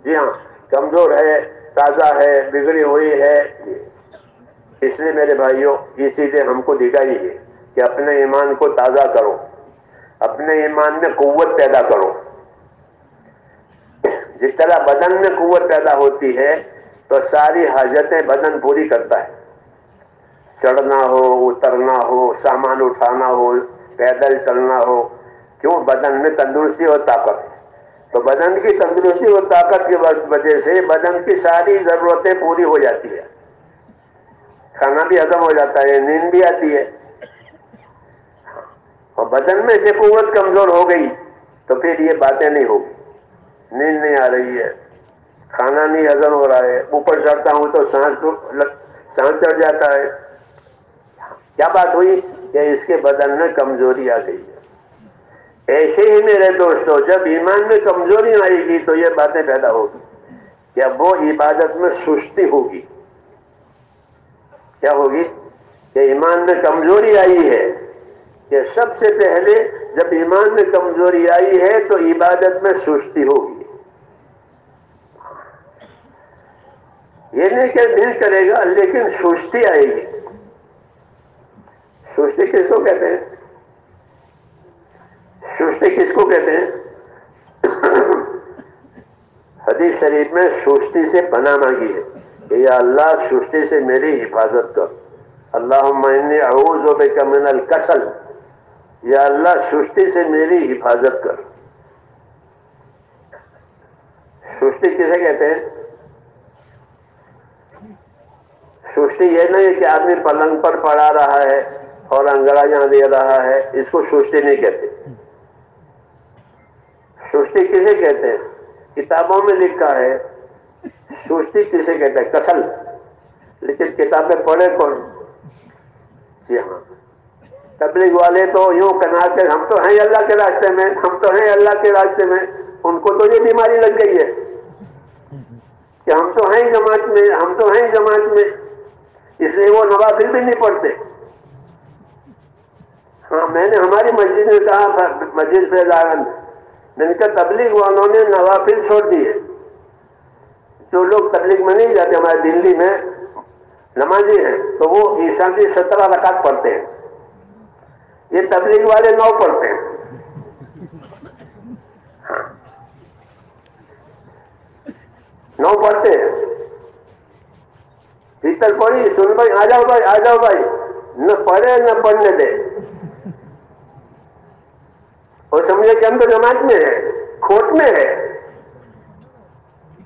جی ہاں، کمزور ہے، تازہ ہے، بگڑی ہوئی ہے۔ اس لیے میرے بھائیوں یہ چیزیں ہم کو دکھائی ہے کہ اپنے ایمان کو تازہ کرو، اپنے ایمان میں قوت پیدا کرو۔ جس طرح بدن میں قوت پیدا ہوتی ہے تو ساری حاجتیں بدن پوری کرتا ہے، چڑھنا ہو، اترنا ہو، سامان اٹھانا ہو، پیدل چلنا ہو، کیوں؟ بدن میں تندرستی اور طاقت ہے۔ تو بدن کی تندرستی اور طاقت کی وجہ سے بدن کی ساری ضرورتیں پوری ہو جاتی ہے، کھانا بھی ہضم ہو جاتا ہے، نیند بھی آتی ہے۔ اور بدن میں سے قوت کمزور ہو گئی تو پھر یہ باتیں نہیں ہوگی، نیند نہیں آ رہی ہے، کھانا نہیں ہضم ہو رہا ہے، اوپر چڑھتا ہوں تو سانس چڑھ جاتا ہے۔ کیا بات ہوئی کہ اس کے بدن میں کمزوری آ گئی ہے۔ ایسے ہی میرے دوستوں جب ایمان میں کمزوری آئے گی تو یہ باتیں پیدا ہوگی کہ اب وہ عبادت میں سستی ہوگی. کیا ہوگی؟ کہ ایمان میں کمزوری آئی ہے، کہ سب سے پہلے جب ایمان میں کمزوری آئی ہے تو عبادت میں سستی ہوگی. یہ نہیں کہ دل کرے گا لیکن سستی آئے گی. سستی کس کو کہتے ہیں؟ سستی کس کو کہتے ہیں؟ حدیث شریف میں سستی سے پناہ مانگی ہے کہ یا اللہ سستی سے میری حفاظت کر. اللہم انی اعوذ بک من الکسل، یا اللہ سستی سے میری حفاظت کر. سستی کسے کہتے ہیں؟ سستی یہ نہیں ہے کہ آدمی پلنگ پر پڑا رہا ہے اور انگڑائیاں دے رہا ہے، اس کو سستی نہیں کہتے. سستی کسے کہتے ہیں؟ کتابوں میں لکھا ہے سستی کسے کہتے ہیں؟ کسل. لیکن کتابیں پڑھے کون؟ جی ہاں، تبلیغ والے تو یوں کناتے ہم تو ہیں اللہ کے راستے میں، ہم تو ہیں اللہ کے راستے میں. ان کو تو یہ بیماری لگ گئی ہے کہ ہم تو ہیں جماعت میں، ہم تو ہیں جماعت میں، اس لیے وہ نوافل بھی نہیں پڑھتے. ہاں، میں نے ہماری مسجد میں کہا، مسجد سے لارن میں نے کہا تبلیغ والوں نے نوافل چھوڑ دیے. جو لوگ تبلیغ میں نہیں جاتے ہمارے دلی میں نمازی ہیں تو وہ عیشاء کی 17 رکعت پڑھتے ہیں. یہ تبلیغ والے 9 پڑھتے ہیں. ہاں، 9 پڑھتے ہیں. پیتل پڑی سن بھائی، آ جاؤ بھائی، آ جاؤ بھائی، نہ پڑھے نہ پڑھنے دے. اور سمجھے کہ ہم تو جماعت میں ہے، کھوٹ میں ہے.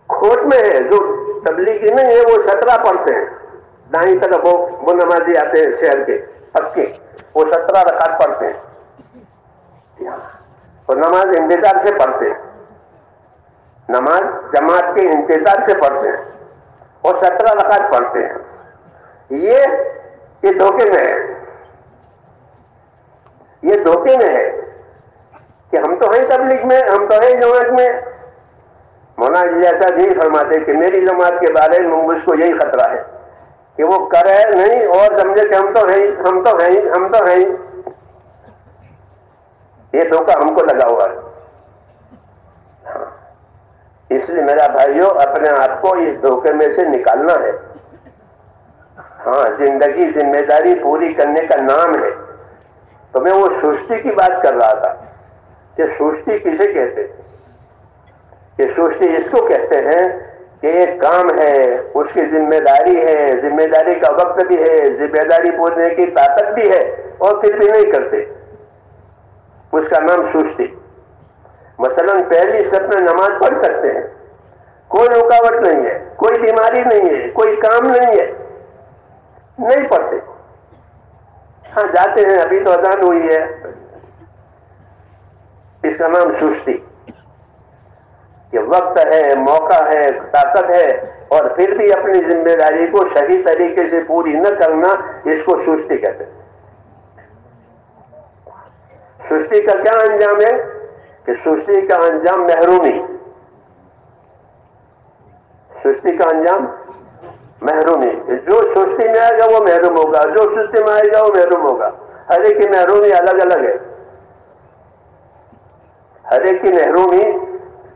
کھوٹ میں ہے. جو تبلیغی نہیں ہے وہ 17 پڑھتے ہیں. دائیں طرف وہ نمازی آتے ہیں شہر کے پکے، وہ 17 رکعت پڑھتے ہیں اور نماز انتظار سے پڑھتے ہیں. نماز جماعت کے انتظار سے پڑھتے ہیں اور 17 رکعت پڑھتے ہیں. یہ دھوکے میں ہے. یہ دھوکے میں ہے کہ ہم تو ہیں تبلیغ میں، ہم تو ہیں جماعت میں. مولانا جی ایسا نہیں فرماتے کہ میری جماعت کے بارے میں مجھ کو یہی خطرہ ہے کہ وہ کرے نہیں اور سمجھے کہ ہم تو ہیں، ہم تو ہیں، ہم تو ہیں. یہ دھوکہ ہم کو لگا ہوا ہے. اس لیے میرا بھائیوں اپنے آپ کو اس دھوکے میں سے نکالنا ہے. ہاں، زندگی ذمہ داری پوری کرنے کا نام ہے. تو میں وہ سستی کی بات کر رہا تھا کہ سستی کسے کہتے ہیں؟ کہ سستی اس کو کہتے ہیں کہ ایک کام ہے، اس کی ذمہ داری ہے، ذمہ داری کا وقت بھی ہے، ذمہ داری پوچھنے کی طاقت بھی ہے اور پھر بھی نہیں کرتے. اس کا نام سستی. مثلا پہلی صف میں نماز پڑھ سکتے ہیں، کوئی رکاوٹ نہیں ہے، کوئی بیماری نہیں ہے، کوئی کام نہیں ہے، نہیں پڑھتے. ہاں جاتے ہیں، ابھی تو اذان ہوئی ہے. اس کا نام سستی. کہ وقت ہے، موقع ہے، طاقت ہے اور پھر بھی اپنی ذمہ داری کو صحیح طریقے سے پوری نہ کرنا، اس کو سستی کہتے ہیں. سستی کا کیا انجام ہے؟ کہ سستی کا انجام محرومی. سستی کا انجام محرومی. جو سستی میں آئے گا وہ محروم ہوگا، جو سستی میں آئے گا وہ محروم ہوگا. ہر ایک کی محرومی الگ الگ ہے. ہر ایک کی محرومی،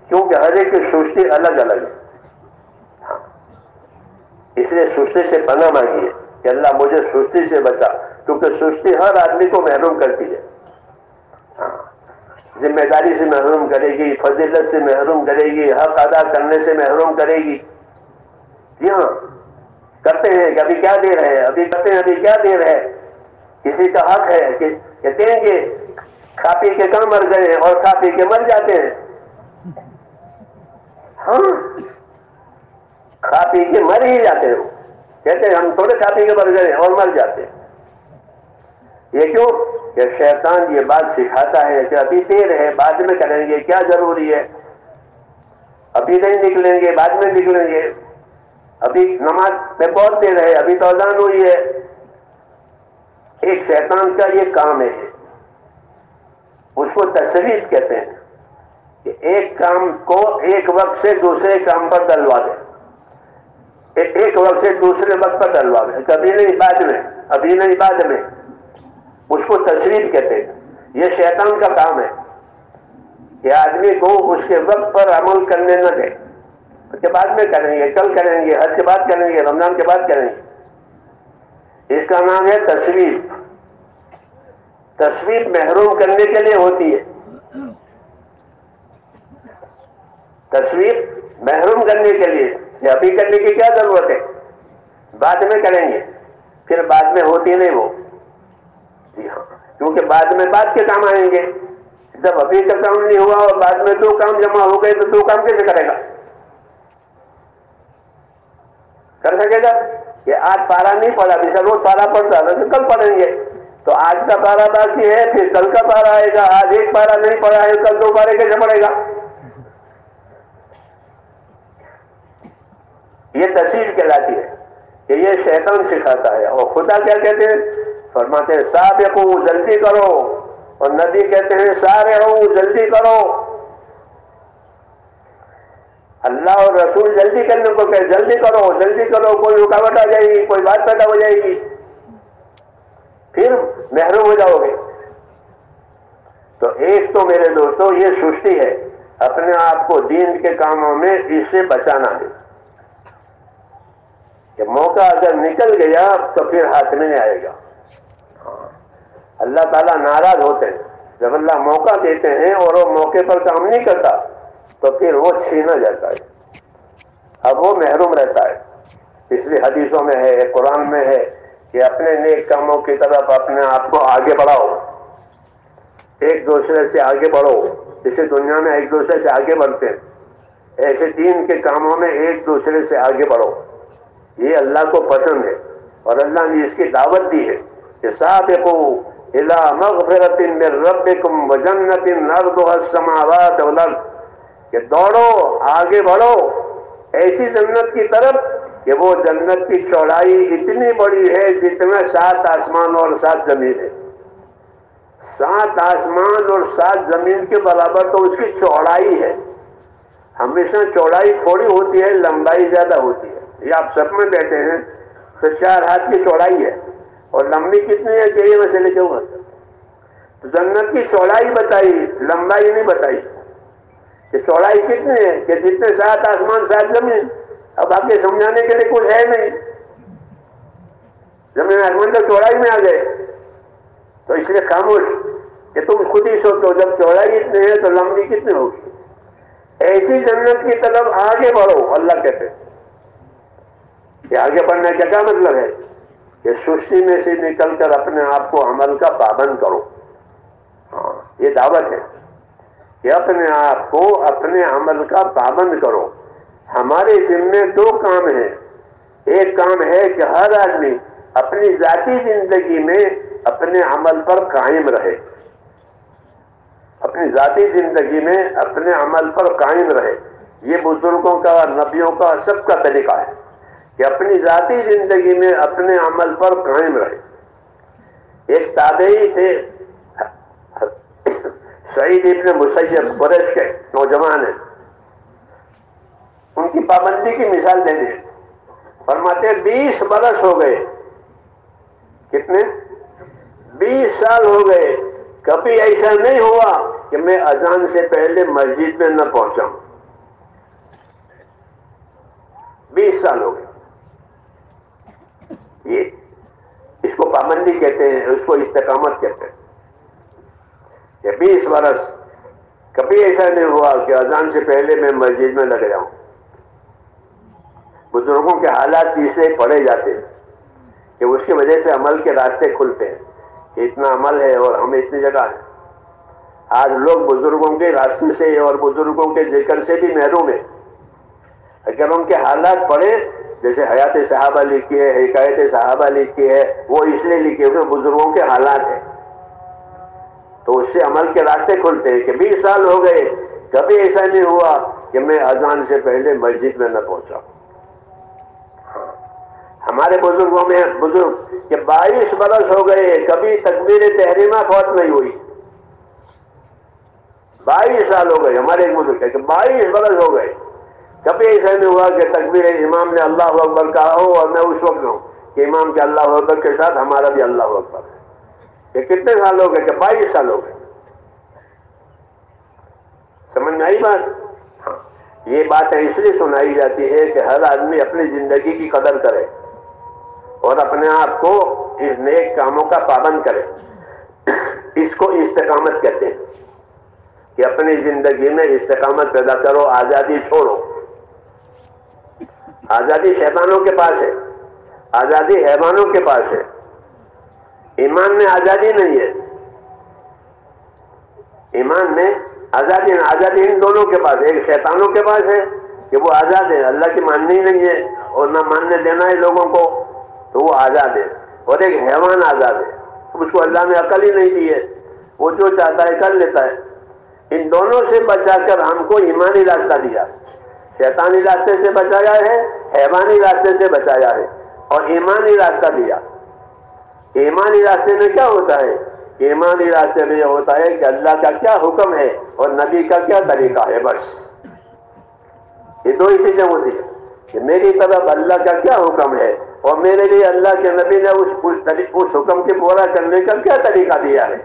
کیونکہ ہر ایک کی سستی الگ الگ ہے. ہاں، اس لیے سستی سے پناہ مانگیے کہ اللہ مجھے سستی سے بچا، کیونکہ سستی ہر آدمی کو محروم کرتی ہے. ہاں، ذمہ داری سے محروم کرے گی، فضیلت سے محروم کرے گی، حق ادا کرنے سے محروم کرے گی. جی ہاں، کرتے ہیں کہ ابھی کیا دے رہے ہیں، ابھی کرتے ہیں ابھی کیا دے رہے ہیں. کسی کا حق ہے کہ دیں گے، کھا پی کے کہاں مر گئے اور کھا پی کے مر جاتے ہیں. ہاں، کھا پی کے مر ہی جاتے ہیں. کہتے ہیں ہم تھوڑے کھا پی کے مر گئے اور مر جاتے ہیں. یہ کیوں؟ کہ شیطان یہ بات سکھاتا ہے کہ ابھی دیر ہے، بعد میں کریں گے، کیا ضروری ہے، ابھی نہیں نکلیں گے، بعد میں نکلیں گے، ابھی نماز میں بہت دیر ہے، ابھی تو اذان ہوئی ہے. ایک شیطان کا یہ کام ہے اس کو تسریف کہتے ہیں کہ ایک کام کو ایک وقت سے دوسرے کام پر ڈلوا دے، ایک وقت سے دوسرے وقت پر ڈلوا دے، کبھی نہیں بعد میں، ابھی نہیں بعد میں، اس کو تسریف کہتے ہیں۔ یہ شیطان کا کام ہے کہ آدمی کو اس کے وقت پر عمل کرنے نہ دے، اس کے بعد میں کریں گے، کل کریں گے، حج کے بعد کریں گے، رمضان کے بعد کریں گے۔ اس کا نام ہے تسویف۔ تسویف محروم کرنے کے لیے ہوتی ہے، تسویف محروم کرنے کے لیے، کہ ابھی کرنے کی کیا ضرورت ہے، بعد میں کریں گے، پھر بعد میں ہوتی نہیں وہ، جی ہاں، کیونکہ بعد میں بعد کے کام آئیں گے۔ جب ابھی کا کام نہیں ہوا اور بعد میں دو کام جمع ہو گئے تو دو کام کیسے کرے گا؟ کر سکے گا؟ کہ آج پارا نہیں پڑا، جیسے روز پارا پڑتا ہے تو کل پڑھیں گے، تو آج کا پارا باقی ہے، پھر کل کا پارا آئے گا، آج ایک پارا نہیں پڑا ہے، کل دو پارے کیسے پڑے گا؟ یہ تسویف کہلاتی ہے کہ یہ شیطان سکھاتا ہے۔ اور خدا کیا کہتے ہیں؟ فرماتے ہیں سابقو، جلدی کرو، اور نبی کہتے ہیں سارعو، جلدی کرو۔ اللہ اور رسول جلدی کرنے کو کہ جلدی کرو جلدی کرو، کوئی رکاوٹ آ جائے گی، کوئی بات پیدا ہو جائے گی، پھر محروم ہو جاؤ گے۔ تو ایک تو میرے دوستو یہ سستی ہے، اپنے آپ کو دین کے کاموں میں اس سے بچانا ہے کہ موقع اگر نکل گیا تو پھر ہاتھ میں نہیں آئے گا۔ اللہ تعالیٰ ناراض ہوتے ہیں جب اللہ موقع دیتے ہیں اور وہ موقع پر کام نہیں کرتا تو پھر وہ چھینا جاتا ہے، اب وہ محروم رہتا ہے۔ اس لیے حدیثوں میں ہے، قرآن میں ہے کہ اپنے نیک کاموں کی طرف اپنے آپ کو آگے بڑھاؤ، ایک دوسرے سے آگے بڑھو، جیسے دنیا میں ایک دوسرے سے آگے بڑھتے ہیں ایسے دین کے کاموں میں ایک دوسرے سے آگے بڑھو۔ یہ اللہ کو پسند ہے اور اللہ نے اس کی دعوت دی ہے کہ سابقوا الی مغفرۃ من ربکم وجنۃ عرضها السماوات والارض، کہ دوڑو، آگے بڑھو ایسی جنت کی طرف کہ وہ جنت کی چوڑائی اتنی بڑی ہے جتنا 7 آسمان اور 7 زمین ہے۔ 7 آسمان اور 7 زمین کے برابر تو اس کی چوڑائی ہے۔ ہمیشہ چوڑائی تھوڑی ہوتی ہے، لمبائی زیادہ ہوتی ہے۔ یہ آپ سب میں بیٹھے ہیں تو 4 ہاتھ کی چوڑائی ہے اور لمبی کتنی ہے کہ یہ مسئلے کیوں ہوتا؟ تو جنت کی چوڑائی بتائی، لمبائی نہیں بتائی کہ چوڑائی کتنی ہے، کہ جتنے 7 آسمان 7 زمین۔ اب آپ کے سمجھانے کے لیے کچھ ہے نہیں، زمین آسمان تو چوڑائی میں آ گئے، تو اس لیے خاموش کہ تم خود ہی سوچو، جب چوڑائی اتنی ہے تو لمبی کتنی ہوگی؟ ایسی جنت کی طرف آگے بڑھو، اللہ کہتے ہیں کہ آگے بڑھنے کا کیا مطلب ہے؟ کہ سستی میں سے نکل کر اپنے آپ کو عمل کا پابند کرو۔ ہاں، یہ دعوت ہے کہ اپنے آپ کو اپنے عمل کا پابند کرو۔ ہمارے ذمے 2 کام ہیں۔ ایک کام ہے کہ ہر آدمی اپنی ذاتی زندگی میں اپنے عمل پر قائم رہے، اپنی ذاتی زندگی میں اپنے عمل پر قائم رہے۔ یہ بزرگوں کا، نبیوں کا، سب کا طریقہ ہے کہ اپنی ذاتی زندگی میں اپنے عمل پر قائم رہے۔ ایک تابعی تھے سعید ابن مسیب، قریش کے نوجوان ہیں، ان کی پابندی کی مثال دے دی۔ فرماتے 20 برس ہو گئے، کتنے؟ 20 سال ہو گئے، کبھی ایسا نہیں ہوا کہ میں اذان سے پہلے مسجد میں نہ پہنچا ہوں۔ 20 سال ہو گئے۔ یہ اس کو پابندی کہتے ہیں، اس کو استقامت کہتے ہیں کہ 20 برس کبھی ایسا نہیں ہوا کہ اذان سے پہلے میں مسجد میں لگ جاؤں۔ بزرگوں کے حالات تیسرے پڑھے جاتے ہیں کہ اس کی وجہ سے عمل کے راستے کھلتے ہیں کہ اتنا عمل ہے اور ہم اتنی جگہ ہیں۔ آج لوگ بزرگوں کے راستے سے اور بزرگوں کے ذکر سے بھی محروم ہیں۔ اگر ان کے حالات پڑھیں، جیسے حیات صحابہ لکھی ہے، حکایت صحابہ لکھی ہے، وہ اس لیے لکھی ہے بزرگوں کے حالات ہیں، تو اس سے عمل کے راستے کھلتے ہیں کہ 20 سال ہو گئے، کبھی ایسا نہیں ہوا کہ میں اذان سے پہلے مسجد میں نہ پہنچا۔ ہمارے بزرگوں میں بزرگ کہ 22 برس ہو گئے، کبھی تکبیر تحریمہ فوت نہیں ہوئی۔ 22 سال ہو گئے. ہمارے ایک بزرگ کہ 22 برس ہو گئے. کبھی ایسا نہیں ہوا کہ تکبیر امام نے اللہ اکبر کہا ہو اور میں اس وقت ہوں کہ امام کے اللہ اکبر کے ساتھ ہمارا بھی اللہ اکبر ہے. یہ کتنے سال ہو گئے؟ کہ 22 سال ہو گئے. سمجھ میں آئی بات؟ ہاں. یہ باتیں اس لیے سنائی جاتی ہے کہ ہر آدمی اپنی زندگی کی قدر کرے اور اپنے آپ کو اس نیک کاموں کا پابند کرے. اس کو استقامت کہتے ہیں کہ اپنی زندگی میں استقامت پیدا کرو، آزادی چھوڑو. آزادی شیطانوں کے پاس ہے، آزادی حیوانوں کے پاس ہے. ایمان میں آزادی نہیں ہے. ایمان میں آزادی ان دونوں کے پاس ہے. ایک شیطانوں کے پاس ہے کہ وہ آزاد ہے، اللہ کی ماننی نہیں ہے اور نہ ماننے دینا ہے لوگوں کو، تو وہ آزاد ہے. اور ایک حیوان آزاد ہے، اس کو اللہ نے عقل ہی نہیں دی ہے، وہ جو چاہتا ہے کر لیتا ہے. ان دونوں سے بچا کر ہم کو ایمانی راستہ دیا. شیطانی راستے سے بچایا ہے، حیوانی راستے سے بچایا ہے اور ایمانی راستہ دیا. ایمانی راستے میں کیا ہوتا ہے؟ ایمانی راستے میں یہ ہوتا ہے کہ اللہ کا کیا حکم ہے اور نبی کا کیا طریقہ ہے. بس یہ دو ہی چیزیں ہوتی ہیں کہ میری طرف اللہ کا کیا حکم ہے اور میرے لیے اللہ کے نبی نے اس حکم کے پورا کرنے کا کیا طریقہ دیا ہے.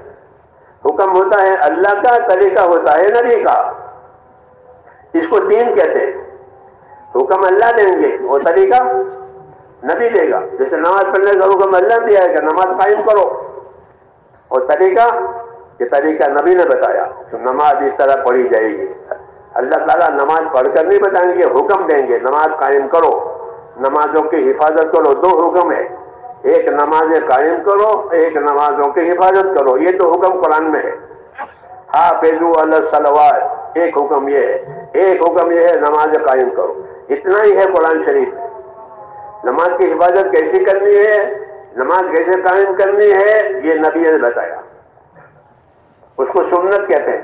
حکم ہوتا ہے اللہ کا، طریقہ ہوتا ہے نبی کا. اس کو دین کہتے ہیں. حکم اللہ دیں گے اور طریقہ نبی دے گا. جیسے نماز پڑھنے کا حکم اللہ دیا ہے کہ نماز قائم کرو، اور طریقہ یہ طریقہ نبی نے بتایا تو نماز اس طرح پڑھی جائے گی. اللہ تعالیٰ نماز پڑھ کر نہیں بتائیں گے، حکم دیں گے نماز قائم کرو، نمازوں کی حفاظت کرو. دو حکم ہے، ایک نمازیں قائم کرو، ایک نمازوں کی حفاظت کرو. یہ تو حکم قرآن میں ہے. حافظوا علی الصلوات، ایک حکم یہ ہے. ایک حکم یہ ہے نماز قائم کرو. اتنا ہی ہے قرآن شریف. نماز کی حفاظت کیسی کرنی ہے، نماز کیسے قائم کرنی ہے، یہ نبی نے بتایا. اس کو سنت کہتے ہیں،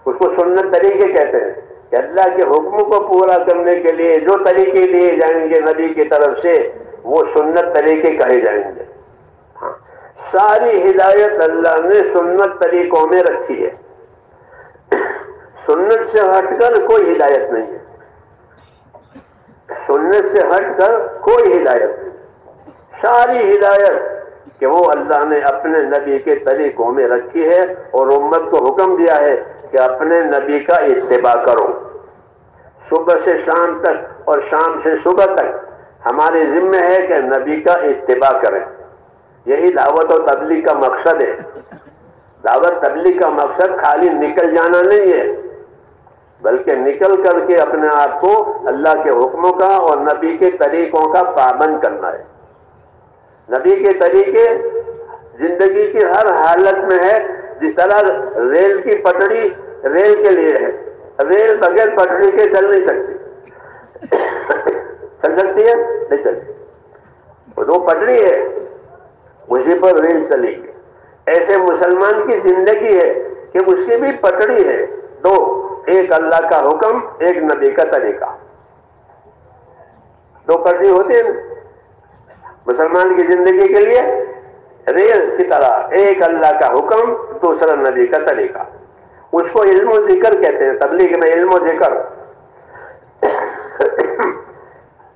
اس کو سنت طریقے کہتے ہیں کہ اللہ کے حکم کو پورا کرنے کے لیے جو طریقے دیے جائیں گے نبی کی طرف سے وہ سنت طریقے کہے جائیں گے. ہاں. ساری ہدایت اللہ نے سنت طریقوں میں رکھی ہے. سنت سے ہٹ کر کوئی ہدایت نہیں ہے. سنت سے ہٹ کر کوئی ہدایت نہیں. ساری ہدایت کہ وہ اللہ نے اپنے نبی کے طریقوں میں رکھی ہے اور امت کو حکم دیا ہے کہ اپنے نبی کا اتباع کرو. صبح سے شام تک اور شام سے صبح تک ہمارے ذمہ ہے کہ نبی کا اتباع کریں. یہی دعوت و تبلیغ کا مقصد ہے. دعوت تبلیغ کا مقصد خالی نکل جانا نہیں ہے، بلکہ نکل کر کے اپنے آپ کو اللہ کے حکموں کا اور نبی کے طریقوں کا پابند کرنا ہے. نبی کے طریقے زندگی کی ہر حالت میں ہے. جس طرح ریل کی پٹڑی ریل کے لیے ہے، ریل بغیر پٹڑی کے چل نہیں سکتی. چل سکتی ہے؟ نہیں چلتی. وہ پٹڑی ہے، اسی پر ریل چلے گی. ایسے مسلمان کی زندگی ہے کہ اس کی بھی پٹڑی ہے دو، ایک اللہ کا حکم، ایک نبی کا طریقہ. دو پٹڑی ہوتی ہے مسلمان کی زندگی کے لیے ریل کی طرح، ایک اللہ کا حکم، دوسرا نبی کا طریقہ. اس کو علم و ذکر کہتے ہیں. تبلیغ میں علم و ذکر.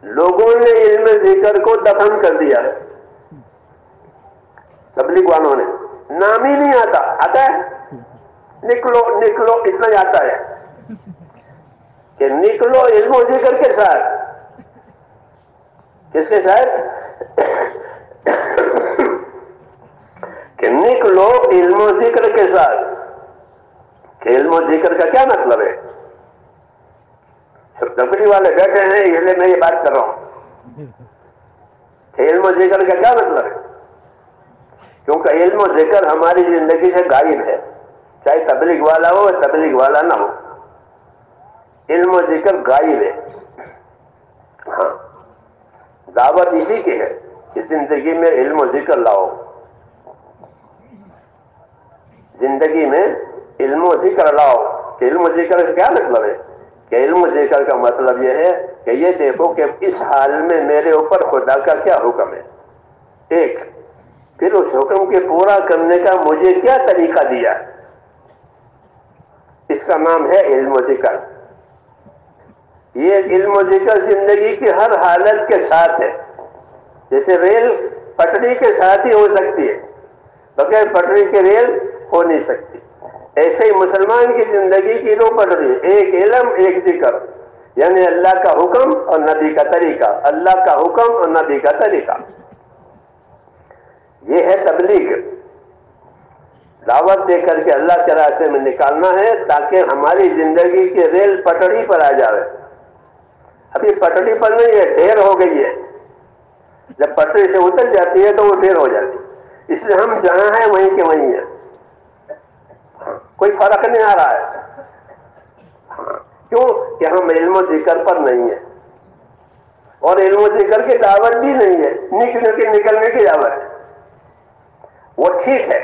لوگوں نے علم ذکر کو دفن کر دیا ہے. تبلیغ والوں نے نام ہی نہیں آتا ہے. نکلو نکلو اتنا ہی آتا ہے کہ نکلو علم و ذکر کے ساتھ. کس کے ساتھ؟ کہ نکلو علم و ذکر کے ساتھ. کہ علم و ذکر کا کیا مطلب ہے؟ سب تبلیغ والے بیٹھے ہیں یہ لیے میں یہ بات کر رہا ہوں کہ علم و ذکر کا کیا مطلب ہے. کیونکہ علم و ذکر ہماری زندگی سے غائب ہے، چاہے تبلیغ والا ہو تبلیغ والا نہ ہو. علم و ذکر غائب ہے. ہاں، دعوت اسی کی ہے کہ زندگی میں علم و ذکر لاؤ. زندگی میں علم و ذکر لاؤ. کہ علم و ذکر کا کیا مطلب ہے؟ کہ علم و ذکر کا مطلب یہ ہے کہ یہ دیکھو کہ اس حال میں میرے اوپر خدا کا کیا حکم ہے، ایک پھر اس حکم کے پورا کرنے کا مجھے کیا طریقہ دیا. کا نام ہے علم و ذکر. یہ علم و ذکر زندگی کی ہر حالت کے ساتھ ہے. جیسے ریل پٹری کے ساتھ ہی ہو سکتی ہے، بغیر پٹری کے ریل ہو نہیں سکتی. ایسے ہی مسلمان کی زندگی کی دو پٹری، ایک علم ایک ذکر، یعنی اللہ کا حکم اور نبی کا طریقہ. اللہ کا حکم اور نبی کا طریقہ، یہ ہے تبلیغ. دعوت دے کر کے اللہ کے راستے میں نکالنا ہے تاکہ ہماری زندگی کی ریل پٹڑی پر آ جائے. ابھی پٹڑی پر نہیں ہے، ڈھیر ہو گئی ہے. جب پٹڑی سے اتر جاتی ہے تو وہ ڈھیر ہو جاتی ہے. اس لیے ہم جہاں ہیں وہیں کے وہیں ہیں، کوئی فرق نہیں آ رہا ہے. کیوں کہ ہم علم و ذکر پر نہیں ہیں، اور علم و ذکر کی دعوت بھی نہیں ہے. نکلنے کی دعوت ہے. وہ ٹھیک ہے،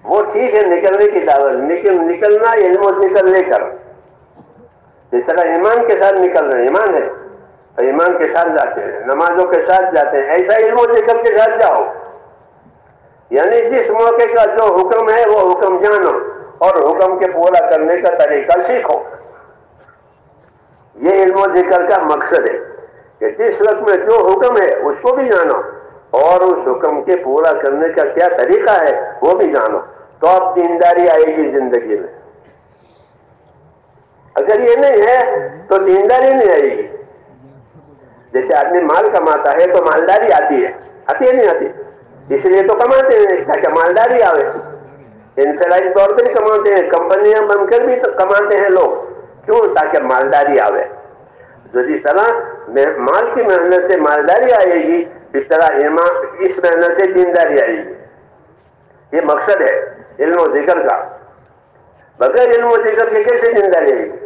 وہ ٹھیک ہے نکلنے کی دعوت، لیکن نکلنا علم و ذکر لے کر. جس طرح ایمان کے ساتھ نکل رہے ہیں، ایمان ہے تو ایمان کے ساتھ جاتے ہیں، نمازوں کے ساتھ جاتے ہیں، ایسا علم و ذکر کے ساتھ جاؤ. یعنی جس موقع کا جو حکم ہے وہ حکم جانو اور حکم کے پورا کرنے کا طریقہ سیکھو. یہ علم و ذکر کا مقصد ہے کہ جس وقت میں جو حکم ہے اس کو بھی جانو اور اس حکم کے پورا کرنے کا کیا طریقہ ہے وہ بھی جانو، تو اب دینداری آئے گی زندگی میں. اگر یہ نہیں ہے تو دینداری نہیں آئے گی. جیسے آدمی مال کماتا ہے تو مالداری آتی ہے نہیں آتی؟ اس لیے تو کماتے ہیں تاکہ مالداری آئے. انفرادی طور پہ بھی کماتے ہیں، کمپنیاں بن کر بھی کماتے ہیں لوگ. کیوں؟ تاکہ مالداری آئے. جو جس طرح مال کی محنت سے مالداری آئے گی، اس طرح اس محنت سے دینداری آئے گی. یہ مقصد ہے علم و ذکر کا. بغیر علم و ذکر کے کیسے دینداری آئے گی؟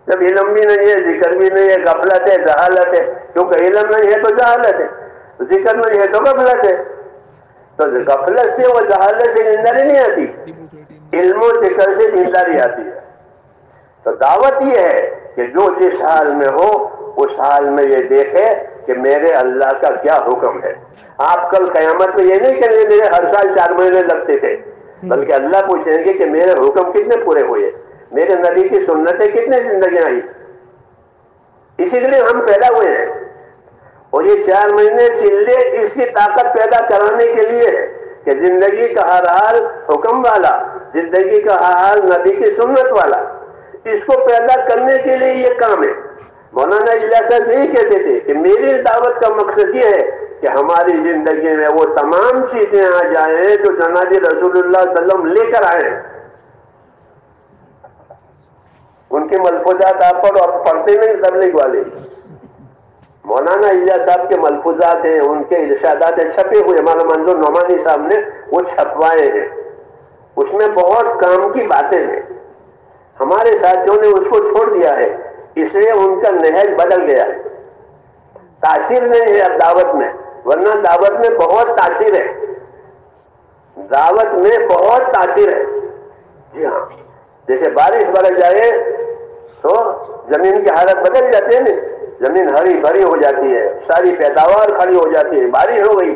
جب علم بھی نہیں ہے، ذکر بھی نہیں ہے، غفلت ہے، جہالت ہے. کیونکہ علم نہیں ہے تو جہالت ہے، ذکر نہیں ہے تو غفلت ہے. تو غفلت سے اور جہالت سے دینداری نہیں آتی، علم و ذکر سے دینداری آتی ہے. تو دعوت یہ ہے کہ جو جس حال میں ہو اس حال میں یہ دیکھے کہ میرے اللہ کا کیا حکم ہے. آپ کل قیامت میں یہ نہیں کہیں گے میرے ہر سال 4 مہینے لگتے تھے، بلکہ اللہ پوچھیں گے کہ میرے حکم کتنے پورے ہوئے، میرے نبی کی سنتیں کتنے زندگیاں آئی. اسی لیے ہم پیدا ہوئے ہیں. اور یہ 4 مہینے چلے اس کی طاقت پیدا کرانے کے لیے ہے کہ زندگی کا ہر حال حکم والا، زندگی کا ہر حال نبی کی سنت والا، اس کو پیدا کرنے کے لیے یہ کام ہے. مولانا الیاس صاحب یہی کہتے تھے کہ میری دعوت کا مقصد یہ ہے کہ ہماری زندگی میں وہ تمام چیزیں آ جائیں جو جناب رسول اللہ صلی اللہ علیہ وسلم لے کر آئے. ان کے ملفوظات آپ پڑھتے نہیں تبلیغ والے. مولانا الیاس صاحب کے ملفوظات ہیں، ان کے ارشادات چھپے ہوئے، ہمارا منظور نعمانی صاحب نے وہ چھپوائے ہیں. اس میں بہت کام کی باتیں ہیں. ہمارے ساتھیوں نے اس کو چھوڑ دیا ہے، اس لیے ان کا نہج بدل گیا ہے. تاثیر نہیں ہے اب دعوت میں، ورنہ دعوت میں بہت تاثیر ہے. دعوت میں بہت تاثیر ہے. جی ہاں، جیسے بارش برس جائے تو زمین کی حالت بدل جاتی ہے نا، زمین ہری بھری ہو جاتی ہے، ساری پیداوار کھڑی ہو جاتی ہے، بارش ہو گئی.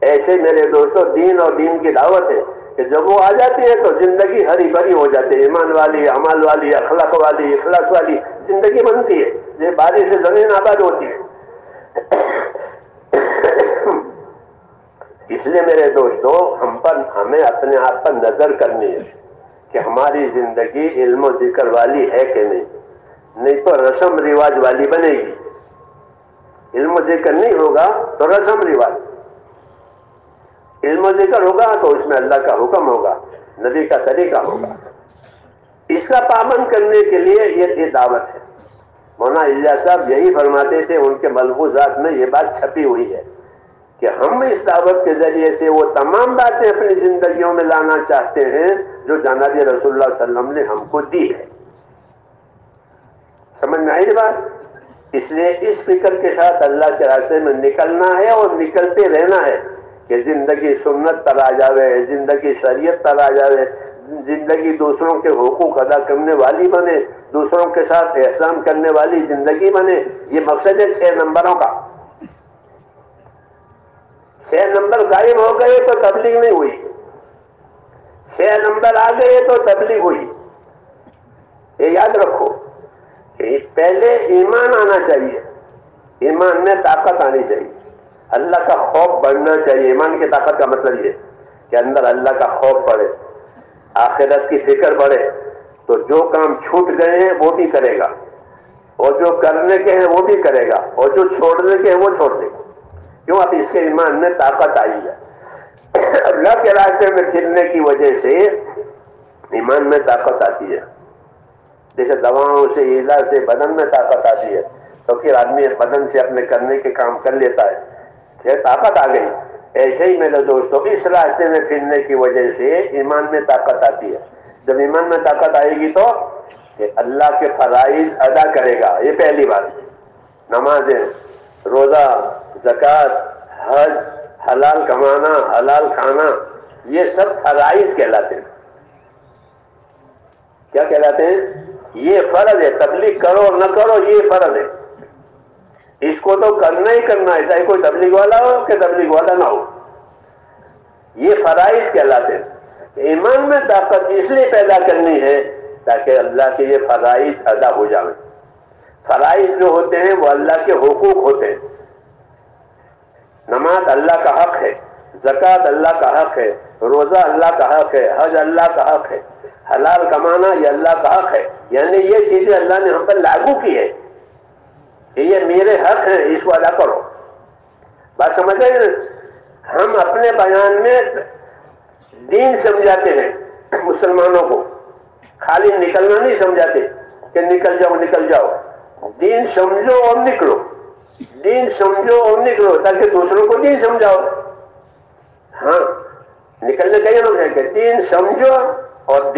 ایسے میرے دوستوں دین اور دین کی دعوت ہے کہ جب وہ آ جاتی ہے تو زندگی ہری بھری ہو جاتی ہے، ایمان والی، عمل والی، اخلاق والی، اخلاص والی زندگی بنتی ہے. یہ بارش سے زمین آباد ہوتی ہے. اس لیے میرے دوستو ہمیں اپنے آپ پر نظر کرنی ہے کہ ہماری زندگی علم و ذکر والی ہے کہ نہیں تو رسم رواج والی بنے گی. علم و ذکر نہیں ہوگا تو رسم رواج. علم و ذکر ہوگا تو اس میں اللہ کا حکم ہوگا، نبی کا طریقہ ہوگا. اس کا پابند کرنے کے لیے یہ دعوت ہے. مولانا الیاس صاحب یہی فرماتے تھے، ان کے ملفوظات میں یہ بات چھپی ہوئی ہے کہ ہم اس دعوت کے ذریعے سے وہ تمام باتیں اپنی زندگیوں میں لانا چاہتے ہیں جو جناب رسول اللہ صلی اللہ علیہ وسلم نے ہم کو دی ہے. سمجھ میں آئی بات؟ اس لیے اس فکر کے ساتھ اللہ کے راستے میں نکلنا ہے اور نکلتے رہنا ہے کہ زندگی سنت پر آ جاوے، زندگی شریعت پر آ جاوے، زندگی دوسروں کے حقوق ادا کرنے والی بنے، دوسروں کے ساتھ احسان کرنے والی زندگی بنے. یہ مقصد ہے 6 نمبروں کا. 6 نمبر غائب ہو گئے تو تبلیغ نہیں ہوئی، 6 نمبر آ گئے تو تبلیغ ہوئی. یہ یاد رکھو کہ پہلے ایمان آنا چاہیے، ایمان میں طاقت آنی چاہیے، اللہ کا خوف بڑھنا چاہیے۔ ایمان کی طاقت کا مطلب یہ کہ اندر اللہ کا خوف بڑھے، آخرت کی فکر بڑھے، تو جو کام چھوٹ گئے ہیں وہ بھی کرے گا، اور جو کرنے کے ہیں وہ بھی کرے گا، اور جو چھوڑنے کے ہیں وہ چھوڑ دے گا۔ کیوں؟ اب اس کے ایمان میں طاقت آئی ہے۔ اللہ کے راستے میں پھرنے کی وجہ سے ایمان میں طاقت آتی ہے۔ جیسے دواؤں سے، علاج سے بدن میں طاقت آتی ہے، تو پھر آدمی بدن سے اپنے کرنے کے کام کر لیتا ہے، پھر طاقت آ گئی۔ ایسے ہی میرے دوستوں، اس راستے میں پھرنے کی وجہ سے ایمان میں طاقت آتی ہے۔ جب ایمان میں طاقت آئے گی تو کہ اللہ کے فرائض ادا کرے گا، یہ پہلی بات۔ نمازیں، روزہ، زکوٰۃ، حج، حلال کمانا، حلال کھانا، یہ سب فرائض کہلاتے ہیں۔ کیا کہلاتے ہیں؟ یہ فرض ہے۔ تبلیغ کرو نہ کرو یہ فرض ہے، اس کو تو کرنا ہی کرنا ہے، چاہے کوئی تبلیغ والا ہو کہ تبلیغ والا نہ ہو۔ یہ فرائض کہلاتے ہیں۔ ایمان میں طاقت اس لیے پیدا کرنی ہے تاکہ اللہ کے یہ فرائض ادا ہو جائیں۔ فرائض جو ہوتے ہیں وہ اللہ کے حقوق ہوتے ہیں۔ نماز اللہ کا حق ہے، زکوٰۃ اللہ کا حق ہے، روزہ اللہ کا حق ہے، حج اللہ کا حق ہے، حلال کمانا یہ اللہ کا حق ہے۔ یعنی یہ چیزیں اللہ نے ہم پر لاگو کی ہے کہ یہ میرے حق ہیں، اس کو ادا کرو۔ بات سمجھ رہے ہیں؟ ہم اپنے بیان میں دین سمجھاتے ہیں مسلمانوں کو، خالی نکلنا نہیں سمجھاتے کہ نکل جاؤ نکل جاؤ۔ دین سمجھو اور نکلو، دین سمجھو اور نکلو تاکہ دوسروں کو دین سمجھاؤ۔ ہاں، نکلنے کا یہ لوگ ہے کہ دین سمجھو اور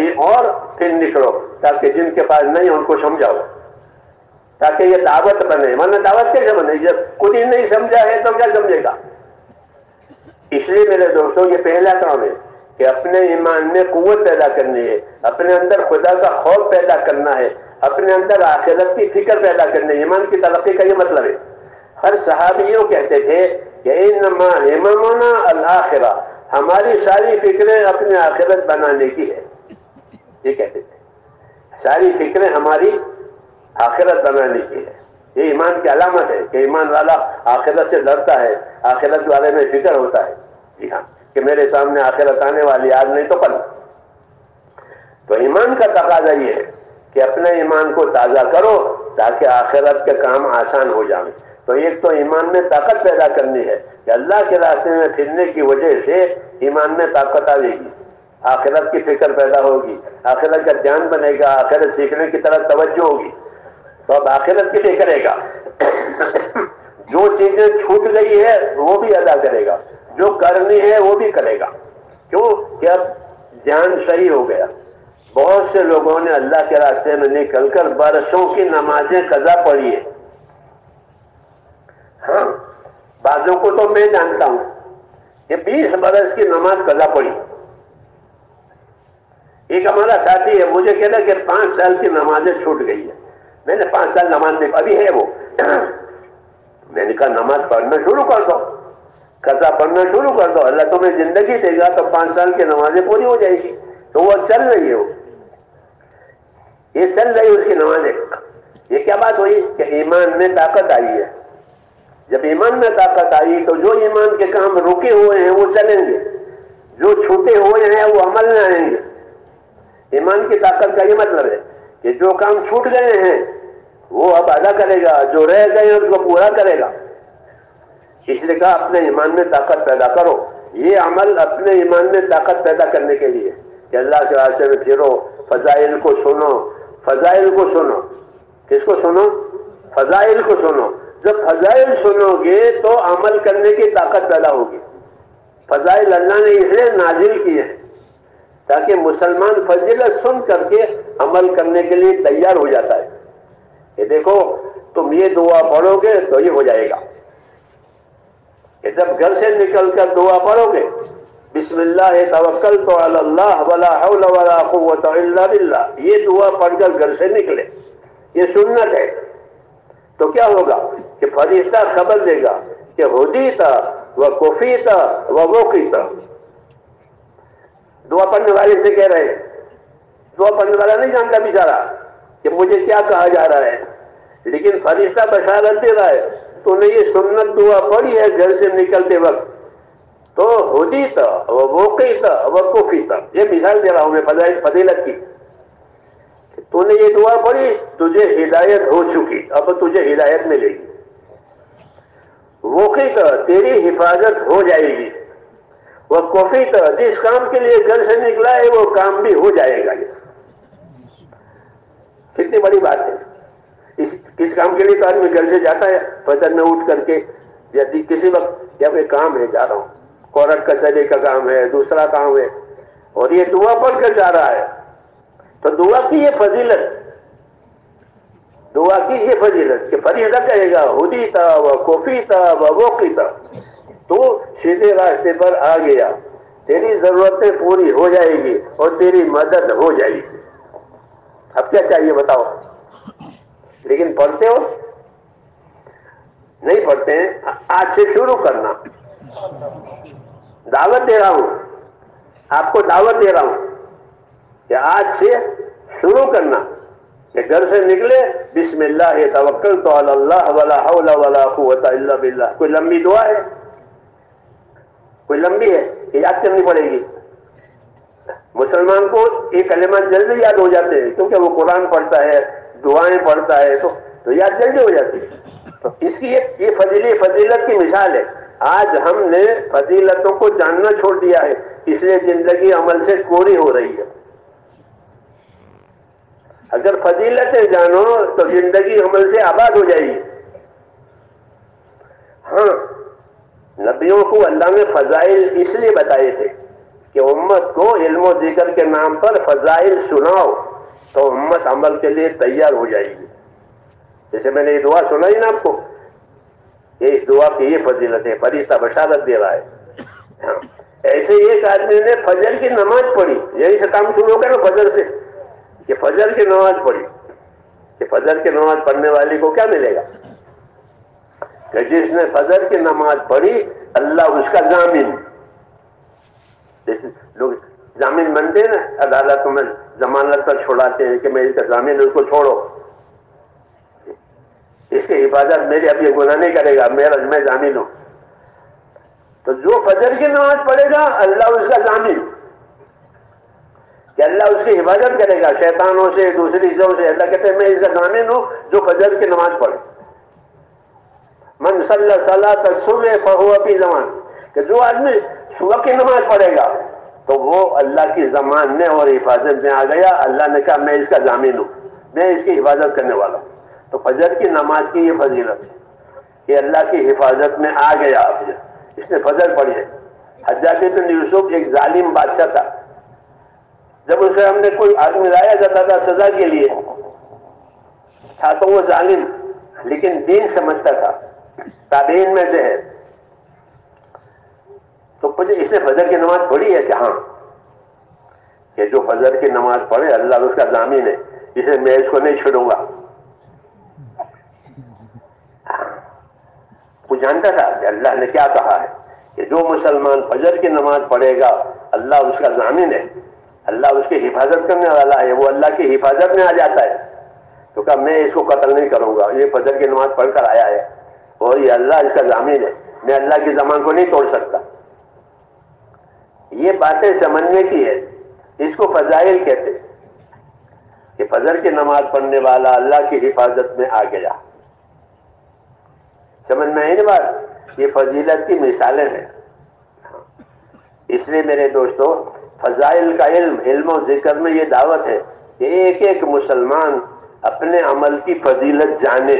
پھر نکلو تاکہ جن کے پاس نہیں ان کو سمجھاؤ، تاکہ یہ دعوت بنے۔ ورنہ دعوت کیسے بنے جب خود ہی نہیں سمجھا ہے تو کیا سمجھے گا؟ اس لیے میرے دوستوں یہ پہلا کام ہے کہ اپنے ایمان میں قوت پیدا کرنی ہے، اپنے اندر خدا کا خوف پیدا کرنا ہے، اپنے اندر آخرت کی فکر پیدا کرنی ہے۔ ایمان کی ترقی کا یہ مطلب ہے۔ ہر صحابی یوں کہتے تھے کہ انما ہممنا الآخرہ، ہماری ساری فکریں اپنے آخرت بنانے کی ہے، یہ کہتے تھے۔ ساری فکریں ہماری آخرت بنانے کی ہے۔ یہ ایمان کی علامت ہے کہ ایمان والا آخرت سے ڈرتا ہے، آخرت والے میں فکر ہوتا ہے۔ جی ہاں، کہ میرے سامنے آخرت آنے والی، آج نہیں تو کل۔ تو ایمان کا تقاضا یہ ہے کہ اپنے ایمان کو تازہ کرو تاکہ آخرت کے کام آسان ہو جائیں۔ تو ایک تو ایمان میں طاقت پیدا کرنی ہے کہ اللہ کے راستے میں پھرنے کی وجہ سے ایمان میں طاقت آئے گی، آخرت کی فکر پیدا ہوگی، آخرت کا دھیان بنے گا، آخرت سیکھنے کی طرف توجہ ہوگی، تو اب آخرت کے لیے کرے گا۔ جو چیزیں چھوٹ گئی ہے وہ بھی ادا کرے گا، جو کرنی ہے وہ بھی کرے گا۔ کیوں کہ اب دھیان صحیح ہو گیا۔ بہت سے لوگوں نے اللہ کے راستے میں نکل کر برسوں کی نمازیں قضا پڑھی ہے۔ ہاں، بعضوں کو تو میں جانتا ہوں کہ 20 برس کی نماز قضا پڑھی۔ ایک ہمارا ساتھی ہے، مجھے کہتا کہ 5 سال کی نمازیں چھوٹ گئی ہے۔ میں نے 5 سال نماز نہیں، ابھی ہے وہ۔ میں نے کہا نماز پڑھنا شروع کر دو، قضا پڑھنا شروع کر دو، اللہ تمہیں زندگی دے گا تو 5 سال کی نمازیں پوری ہو جائے گی۔ تو وہ چل رہی ہے، وہ یہ چل رہی ہے اس کی نمازیں۔ یہ کیا بات ہوئی کہ ایمان میں طاقت آئی ہے۔ جب ایمان میں طاقت آئی تو جو ایمان کے کام رکے ہوئے ہیں وہ چلیں گے، جو چھوٹے ہوئے ہیں وہ عمل میں آئیں گے۔ ایمان کی طاقت کا یہ مطلب ہے کہ جو کام چھوٹ گئے ہیں وہ اب ادا کرے گا، جو رہ گئے ہیں اس کو پورا کرے گا۔ اس لیے کہا اپنے ایمان میں طاقت پیدا کرو۔ یہ عمل اپنے ایمان میں طاقت پیدا کرنے کے لیے کہ اللہ کے راستے میں پھرو، فضائل کو سنو، فضائل کو سنو۔ کس کو سنو؟ فضائل کو سنو۔ جب فضائل سنو گے تو عمل کرنے کی طاقت پیدا ہوگی۔ فضائل اللہ نے اس لیے نازل کی ہے تاکہ مسلمان فضیلت سن کر کے عمل کرنے کے لیے تیار ہو جاتا ہے کہ دیکھو تم یہ دعا پڑھو گے تو یہ ہو جائے گا۔ کہ جب گھر سے نکل کر دعا پڑھو گے، بسم اللہ توکلت علی اللہ ولا حول ولا قوت الا باللہ، یہ دعا پڑھ کر گھر سے نکلے، یہ سنت ہے، تو کیا ہوگا کہ فرشتہ خبر دے گا کہ ہدیت وکفیت ووقیت۔ دعا پڑھنے والے سے کہہ رہے، دعا پڑھنے والا نہیں جانتا بیچارہ کہ مجھے کیا کہا جا رہا ہے، لیکن فرشتہ بشارت دے رہا ہے تو نے یہ سنت دعا پڑھی ہے گھر سے نکلتے وقت تو ہدی تھا وہ وقی تھا وہ کوفی تھا. یہ مثال دے رہا ہوں میں فضیلت کی. تو نے یہ دعا پڑھی، تجھے ہدایت ہو چکی، اب تجھے ہدایت ملے گی. وقی تھا، تیری حفاظت ہو جائے گی. وہ کوفی تھا، جس کام کے لیے گھر سے نکلا ہے وہ کام بھی ہو جائے گا. کتنی بڑی بات ہے. کس کام کے لیے تو آدمی گھر سے جاتا ہے فجر میں اٹھ کر کے، یا کسی وقت یا کوئی کام ہے جا رہا ہوں، کورٹ کچہری کا کام ہے، دوسرا کام ہے، اور یہ دعا پڑھ کر جا رہا ہے تو دعا کی یہ فضیلت، دعا کی یہ فضیلت کہ فریضہ کہے گا ہدی تھا وہ کوفی تھا وہ وقی تھا، تو سیدھے راستے پر آ گیا، تیری ضرورتیں پوری ہو جائے گی اور تیری مدد ہو جائے گی. اب کیا چاہیے بتاؤ؟ لیکن پڑھتے ہو نہیں پڑھتے ہیں. آج سے شروع کرنا. دعوت دے رہا ہوں، آپ کو دعوت دے رہا ہوں کہ آج سے شروع کرنا کہ گھر سے نکلے بسم اللہ توکلت علی اللہ ولا حول ولا قوت الا باللہ. کوئی لمبی دعا ہے؟ کوئی لمبی ہے کہ یاد کرنی پڑے گی؟ مسلمان کو یہ کلمات جلدی یاد ہو جاتے ہیں کیونکہ وہ قرآن پڑھتا ہے، دعائیں پڑھتا ہے، تو یاد جلدی ہو جاتی ہے. تو اس کی یہ فضیلت کی مثال ہے. آج ہم نے فضیلتوں کو جاننا چھوڑ دیا ہے، اس لیے زندگی عمل سے کوری ہو رہی ہے. اگر فضیلتیں جانو تو زندگی عمل سے آباد ہو جائے گی. ہاں، نبیوں کو اللہ نے فضائل اس لیے بتائے تھے کہ امت کو علم و ذکر کے نام پر فضائل سناؤ تو امت عمل کے لیے تیار ہو جائے گی. جیسے میں نے یہ دعا سنائی نا آپ کو، یہ اس دعا کی یہ فضیلت ہے، فرشتہ بشارت دے رہا ہے. ہاں. ایسے ایک آدمی نے فجر کی نماز پڑھی، یہی سے کام شروع ہو گیا نا فجر سے، کہ فجر کی نماز پڑھی، کہ فجر کی نماز پڑھنے والے کو کیا ملے گا؟ کہ جس نے فجر کی نماز پڑھی اللہ اس کا ضامن. جیسے لوگ ضامن بنتے ہیں نا عدالتوں میں، ضمانت پر چھوڑاتے ہیں کہ میں اس کا ضامن، اس کو چھوڑو، اس کی حفاظت میری، اب یہ گناہ نہیں کرے گا، میں ضامن ہوں. تو جو فجر کی نماز پڑھے گا اللہ اس کا ضامن، کہ اللہ اس کی حفاظت کرے گا شیطانوں سے، دوسری چیزوں سے. اللہ کہتے ہیں میں اس کا ضامن ہوں جو فجر کی نماز پڑھے. من صلی صلاۃ الصبح فہو فی ضمان، کہ جو آدمی صبح کی نماز پڑھے گا تو وہ اللہ کی ضمان میں اور حفاظت میں آ گیا. اللہ نے کہا میں اس کا ضامن ہوں، میں اس کی حفاظت کرنے والا ہوں. تو فجر کی نماز کی یہ فضیلت ہے کہ اللہ کی حفاظت میں آ گیا. اس نے فجر پڑھی ہے. حجاج بن یوسف ایک ظالم بادشاہ تھا. جب اسے ہم نے کوئی آدمی لایا جاتا تھا سزا کے لیے، تھا تو وہ ظالم لیکن دین سمجھتا تھا، تابعین میں سے ہے. تو اس نے فجر کی نماز پڑھی ہے کہ ہاں، کہ جو فجر کی نماز پڑھے اللہ اس کا ضامن ہے، اسے میں اس کو نہیں چھوڑوں گا. وہ جانتا تھا کہ اللہ نے کیا کہا ہے کہ جو مسلمان فجر کی نماز پڑھے گا اللہ اس کا ضامن ہے، اللہ اس کی حفاظت کرنے والا ہے، وہ اللہ کی حفاظت میں آ جاتا ہے. تو کہا میں اس کو قتل نہیں کروں گا، یہ فجر کی نماز پڑھ کر آیا ہے اور یہ اللہ اس کا ضامن ہے، میں اللہ کی ضمان کو نہیں توڑ سکتا. یہ باتیں سمجھنے کی ہے، اس کو فضائل کہتے کہ فجر کی نماز پڑھنے والا اللہ کی حفاظت میں آ گیا. سمجھ میں آئی نا بات؟ یہ فضیلت کی مثالیں ہیں. اس لیے میرے دوستو فضائل کا علم و ذکر میں یہ دعوت ہے کہ ایک ایک مسلمان اپنے عمل کی فضیلت جانے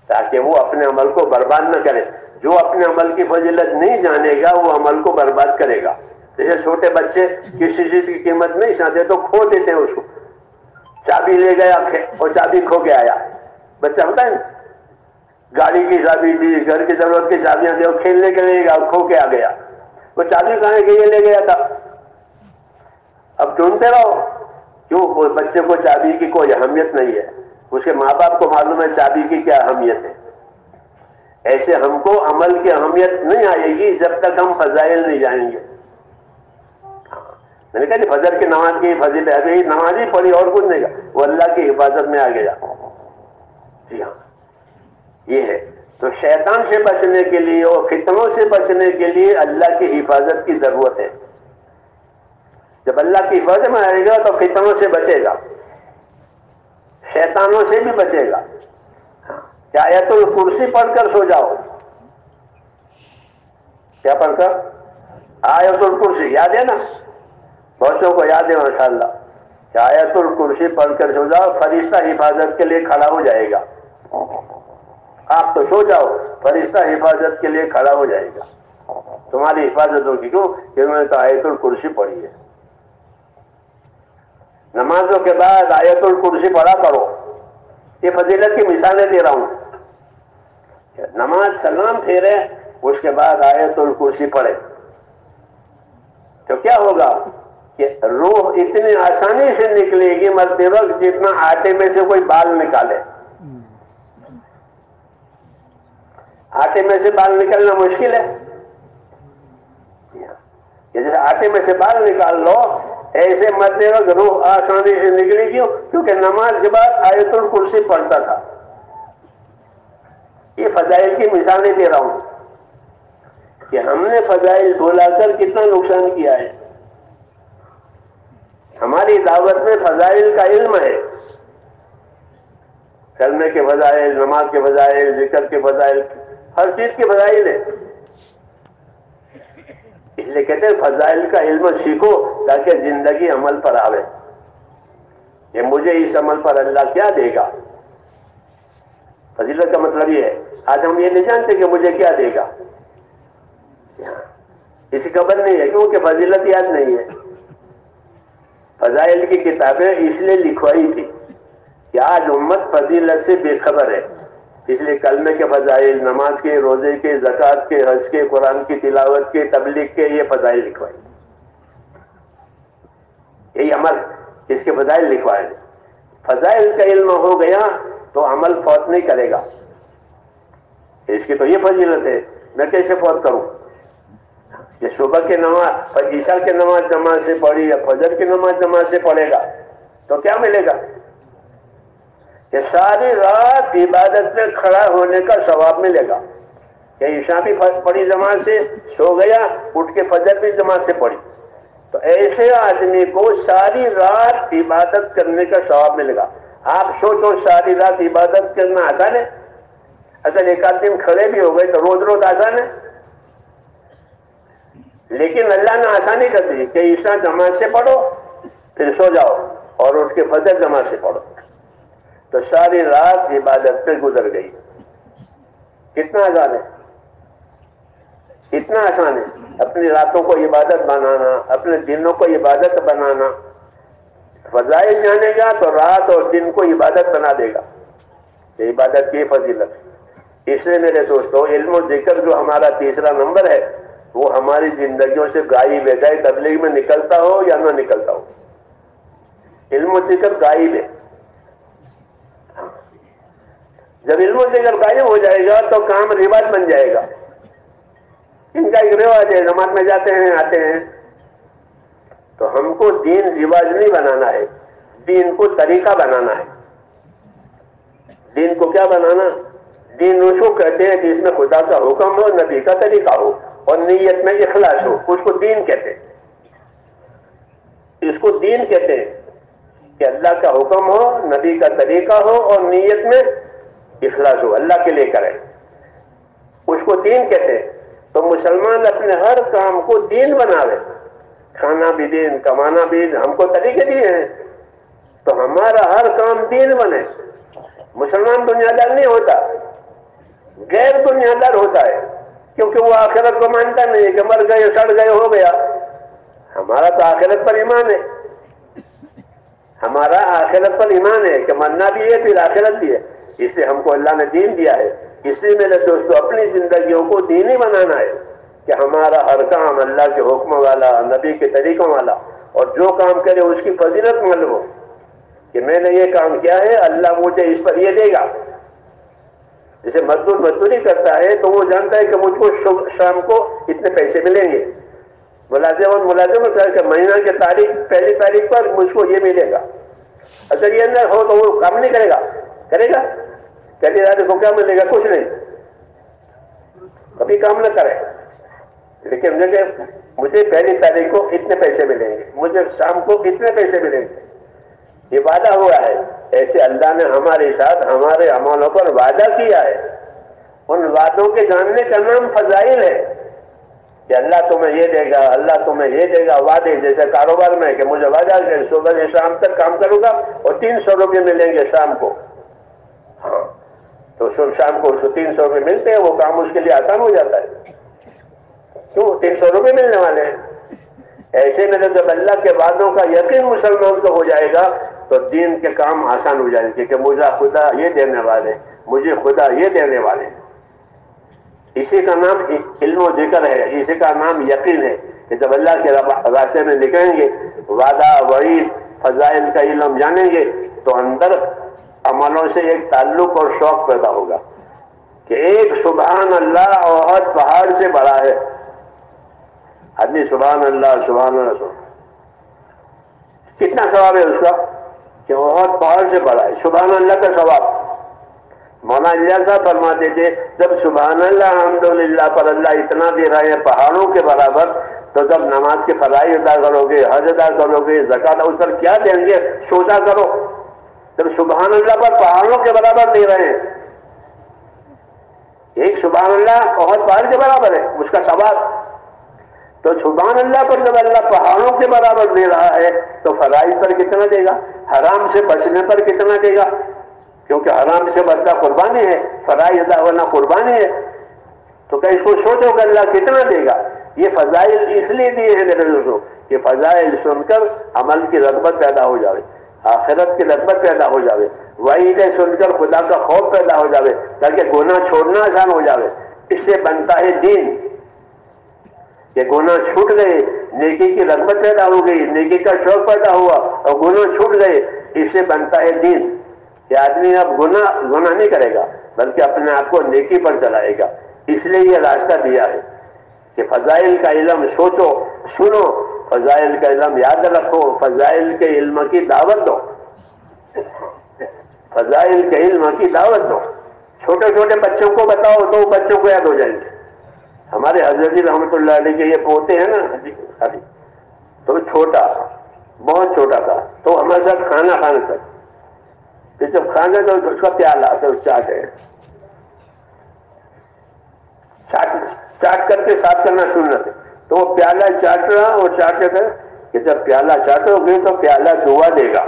تاکہ وہ اپنے عمل کو برباد نہ کرے. جو اپنے عمل کی فضیلت نہیں جانے گا وہ عمل کو برباد کرے گا. جیسے چھوٹے بچے کسی چیز کی قیمت نہیں جانتے تو کھو دیتے ہیں اس کو. چابی لے گیا اور چابی کھو کے آیا، بچہ ہوتا ہے نا، گاڑی کی چابی دی، گھر کی ضرورت کی چابیاں دی، اور کھیلنے کے لیے کھو کے آ گیا. وہ چابی کہاں ہے کہ یہ لے گیا تھا. اب ڈھونڈتے رہو، کیوں؟ بچے کو چابی کی کوئی اہمیت نہیں ہے، اس کے ماں باپ کو معلوم ہے چابی کی کیا اہمیت ہے. ایسے ہم کو عمل کی اہمیت نہیں آئے گی جب تک ہم فضائل نہیں جانیں گے. میں نے کہا جی فجر کی نماز کی فضیلت ہے، ابھی نماز ہی پڑھی اور کچھ نہیں کہا، وہ اللہ کی حفاظت میں آ گیا۔ جی ہاں یہ ہے۔ تو شیطان سے بچنے کے لیے اور فتنوں سے بچنے کے لیے اللہ کی حفاظت کی ضرورت ہے۔ جب اللہ کی حفاظت میں آئے گا تو فتنوں سے بچے گا، شیطانوں سے بھی بچے گا۔ کیا آیت الکرسی پڑھ کر سو جاؤ، کیا پڑھ کر؟ آیت الکرسی یاد ہے نا، بچوں کو یاد ہے ماشاءاللہ، کہ آیت الکرسی پڑھ کر سو جاؤ، فرشتہ حفاظت کے لیے کھڑا ہو جائے گا۔ آپ تو سو جاؤ، فرشتہ حفاظت کے لیے کھڑا ہو جائے گا، تمہاری حفاظت ہوگی۔ کیوں؟ کہ میں نے تو آیت الکرسی پڑھی ہے۔ نمازوں کے بعد آیت الکرسی پڑھا کرو، یہ فضیلت کی مثالیں دے رہا ہوں۔ نماز سلام پھیرے، اس کے بعد آیت الکرسی پڑھے تو کیا ہوگا کہ روح اتنی آسانی سے نکلے گی مرتے وقت جتنا آٹے میں سے کوئی بال نکالے۔ آٹے میں سے بال نکلنا مشکل ہے، جیسے آٹے میں سے بال نکال لو ایسے مرتے وقت روح آسانی سے نکلے گی، کیونکہ نماز کے بعد آیت الکرسی پڑھتا تھا۔ یہ فضائل کی مثالیں دے رہا ہوں کہ ہم نے فضائل بھولا کر کتنا نقصان کیا ہے۔ ہماری دعوت میں فضائل کا علم ہے، کلمے کے فضائل، نماز کے فضائل، ذکر کے فضائل، ہر چیز کے فضائل ہے۔ اس لیے کہتے ہیں فضائل کا علم سیکھو تاکہ زندگی عمل پر آوے، کہ مجھے اس عمل پر اللہ کیا دے گا۔ فضیلت کا مطلب یہ ہے، آج ہم یہ نہیں جانتے کہ مجھے کیا دے گا، کسی خبر نہیں ہے، کیونکہ فضیلت یاد نہیں ہے۔ فضائل کی کتابیں اس لیے لکھوائی تھی کہ آج امت فضیلت سے بے خبر ہے، اس لیے کلمے کے فضائل، نماز کے، روزے کے، زکوٰۃ کے، حج کے، قرآن کی تلاوت کے، تبلیغ کے، یہ فضائل لکھوائی، یہی عمل اس کے فضائل لکھوائے۔ فضائل کا علم ہو گیا تو عمل فوت نہیں کرے گا، اس کی تو یہ فضیلت ہے، میں کیسے فوت کروں؟ کہ صبح کی نماز، عشاء کی نماز جماعت سے پڑھی یا فجر کی نماز جماعت سے پڑھے گا تو کیا ملے گا؟ کہ ساری رات عبادت میں کھڑا ہونے کا ثواب ملے گا۔ کہ عشاء بھی پڑھی جماعت سے، سو گیا، اٹھ کے فجر بھی جماعت سے پڑھی، تو ایسے آدمی کو ساری رات عبادت کرنے کا ثواب ملے گا۔ آپ سوچو ساری رات عبادت کرنا آسان ہے؟ اگر ایک آدھ دن کھڑے بھی ہو گئے تو روز روز آسان ہے؟ لیکن اللہ نے آسانی کر دی کہ عشاء جماعت سے پڑھو پھر سو جاؤ اور اٹھ کے فجر جماعت سے پڑھو، تو ساری رات عبادت پہ گزر گئی۔ کتنا آسان ہے، کتنا آسان ہے اپنی راتوں کو عبادت بنانا، اپنے دنوں کو عبادت بنانا۔ فضائل جانے گا تو رات اور دن کو عبادت بنا دے گا، یہ عبادت کی فضیلت۔ اس لیے میرے دوستو، علم و ذکر جو ہمارا تیسرا نمبر ہے وہ ہماری زندگیوں سے غائب ہے، چاہے تبلیغ میں نکلتا ہو یا نہ نکلتا ہو، علم و ذکر غائب ہے۔ جب علم و ذکر غائب ہو جائے گا تو کام رواج بن جائے گا۔ ان کا ایک رواج ہے، نماز میں جاتے ہیں آتے ہیں، تو ہم کو دین رواج نہیں بنانا ہے، دین کو طریقہ بنانا ہے۔ دین کو کیا بنانا؟ دین اس کو کہتے ہیں کہ اس میں خدا کا حکم ہو، نبی کا طریقہ ہو اور نیت میں اخلاص ہو، اس کو دین کہتے ہیں۔ اس کو دین کہتے ہیں کہ اللہ کا حکم ہو، نبی کا طریقہ ہو اور نیت میں اخلاص ہو، اللہ کے لیے کرے، اس کو دین کہتے ہیں۔ تو مسلمان اپنے ہر کام کو دین بناوے، کھانا بھی دین، کمانا بھی، ہم کو طریقے دیے ہیں تو ہمارا ہر کام دین بنے۔ مسلمان دنیا دار نہیں ہوتا، غیر دنیا دار ہوتا ہے، کیونکہ وہ آخرت کو مانتا نہیں ہے کہ مر گئے سڑ گئے ہو گیا۔ ہمارا تو آخرت پر ایمان ہے، ہمارا آخرت پر ایمان ہے کہ مرنا بھی ہے پھر آخرت بھی ہے، اس لیے ہم کو اللہ نے دین دیا ہے۔ اس لیے میرے دوستو اپنی زندگیوں کو دینی بنانا ہے کہ ہمارا ہر کام اللہ کے حکم والا، نبی کے طریقوں والا، اور جو کام کرے اس کی فضیلت معلوم ہو کہ میں نے یہ کام کیا ہے، اللہ مجھے اس پر یہ دے گا۔ جیسے مزدور مزدوری کرتا ہے تو وہ جانتا ہے کہ مجھ کو شام کو اتنے پیسے ملیں گے، ملازم کہ مہینہ کی پہلی تاریخ پر مجھ کو یہ ملے گا، اگر یہ اندر ہو تو وہ کام نہیں کرے گا پہلی تاریخ کو کیا ملے گا؟ کچھ نہیں، کبھی کام نہ کرے، لیکن مجھے پہلی تاریخ کو اتنے پیسے ملیں گے، مجھے شام کو اتنے پیسے ملیں گے، یہ وعدہ ہوا ہے۔ ایسے اللہ نے ہمارے ساتھ ہمارے عملوں پر وعدہ کیا ہے۔ ان وعدوں کے جاننے کا نام فضائل ہے کہ اللہ تمہیں یہ دے گا، اللہ تمہیں یہ دے گا، وعدے جیسے کاروبار میں کہ مجھے وعدہ کہ صبح سے شام تک کام کروں گا اور 300 روپے ملیں گے شام کو، ہاں تو شام کو 300 روپے ملتے ہیں، وہ کام اس کے لیے آسان ہو جاتا ہے، کیوں 300 روپے ملنے والے ہیں۔ ایسے میں جب اللہ کے وعدوں کا یقین مسلمان کو ہو جائے گا تو دین کے کام آسان ہو جائیں گے کہ مجھے خدا یہ دینے والے، مجھے خدا یہ دینے والے۔ اسی کا نام علم و ذکر ہے، اسی کا نام یقین ہے کہ جب اللہ کے راستے میں نکلیں گے، وعدہ وعید فضائل کا علم جانیں گے تو اندر عملوں سے ایک تعلق اور شوق پیدا ہوگا کہ ایک سبحان اللہ احد پہاڑ سے بڑا ہے۔ آدمی سبحان اللہ سبحان اللہ، کتنا ثواب ہے اس کا کہ احد پہاڑ سے بڑا ہے، سبحان اللہ کا ثواب۔ مولانا الیاس صاحب فرماتے تھے جب سبحان اللہ الحمدللہ پر اللہ اتنا دے رہے ہیں پہاڑوں کے برابر، تو جب نماز کے فرائض ادا کرو گے، حج ادا کرو گے، زکات اس پر کیا دیں گے سوچا کرو۔ جب سبحان اللہ پر پہاڑوں کے برابر دے رہے ہیں، ایک سبحان اللہ بہت پہاڑ کے برابر ہے اس کا ثواب، تو سبحان اللہ پر جب اللہ پہاڑوں کے برابر دے رہا ہے تو فرائض پر کتنا دے گا، حرام سے بچنے پر کتنا دے گا، کیونکہ حرام سے بچنا قربانی ہے، فرائض ادا ہونا قربانی ہے، تو کہ اس کو سوچو کہ اللہ کتنا دے گا۔ یہ فضائل اس لیے دیے ہیں میرے دوستوں کہ فضائل سن کر عمل کی رغبت پیدا ہو جائے، آخرت کی رغبت پیدا ہو جائے، وعیدیں سن کر خدا کا خوف پیدا ہو جائے تاکہ گناہ چھوڑنا آسان ہو جائے۔ اس سے بنتا ہے دین کہ گناہ چھوٹ گئے، نیکی کی رغبت پیدا ہو گئی، نیکی کا شوق پیدا ہوا اور گناہ چھوٹ گئے، اس سے بنتا ہے دین کہ آدمی اب گناہ نہیں کرے گا بلکہ اپنے آپ کو نیکی پر چلائے گا۔ اس لیے یہ راستہ دیا ہے کہ فضائل کا علم سوچو، سنو، فضائل کا علم یاد رکھو، فضائل کے علم کی دعوت دو، فضائل کے علم کی دعوت دو۔ چھوٹے چھوٹے بچوں کو بتاؤ تو بچوں کو یاد ہو جائیں گے۔ ہمارے حضرت جی رحمۃ اللہ علیہ کے یہ پوتے ہیں نا ابھی، تو چھوٹا بہت چھوٹا تھا تو ہمارے ساتھ کھانا کھانے تک کہ جب کھانا تو اس کا پیالہ تو چاٹے چاٹ کر کے صاف کرنا سنت ہے، تو وہ پیالہ چاٹ رہا اور چاٹتے تھے کہ جب پیالہ چاٹو گے تو پیالہ دعا دے گا۔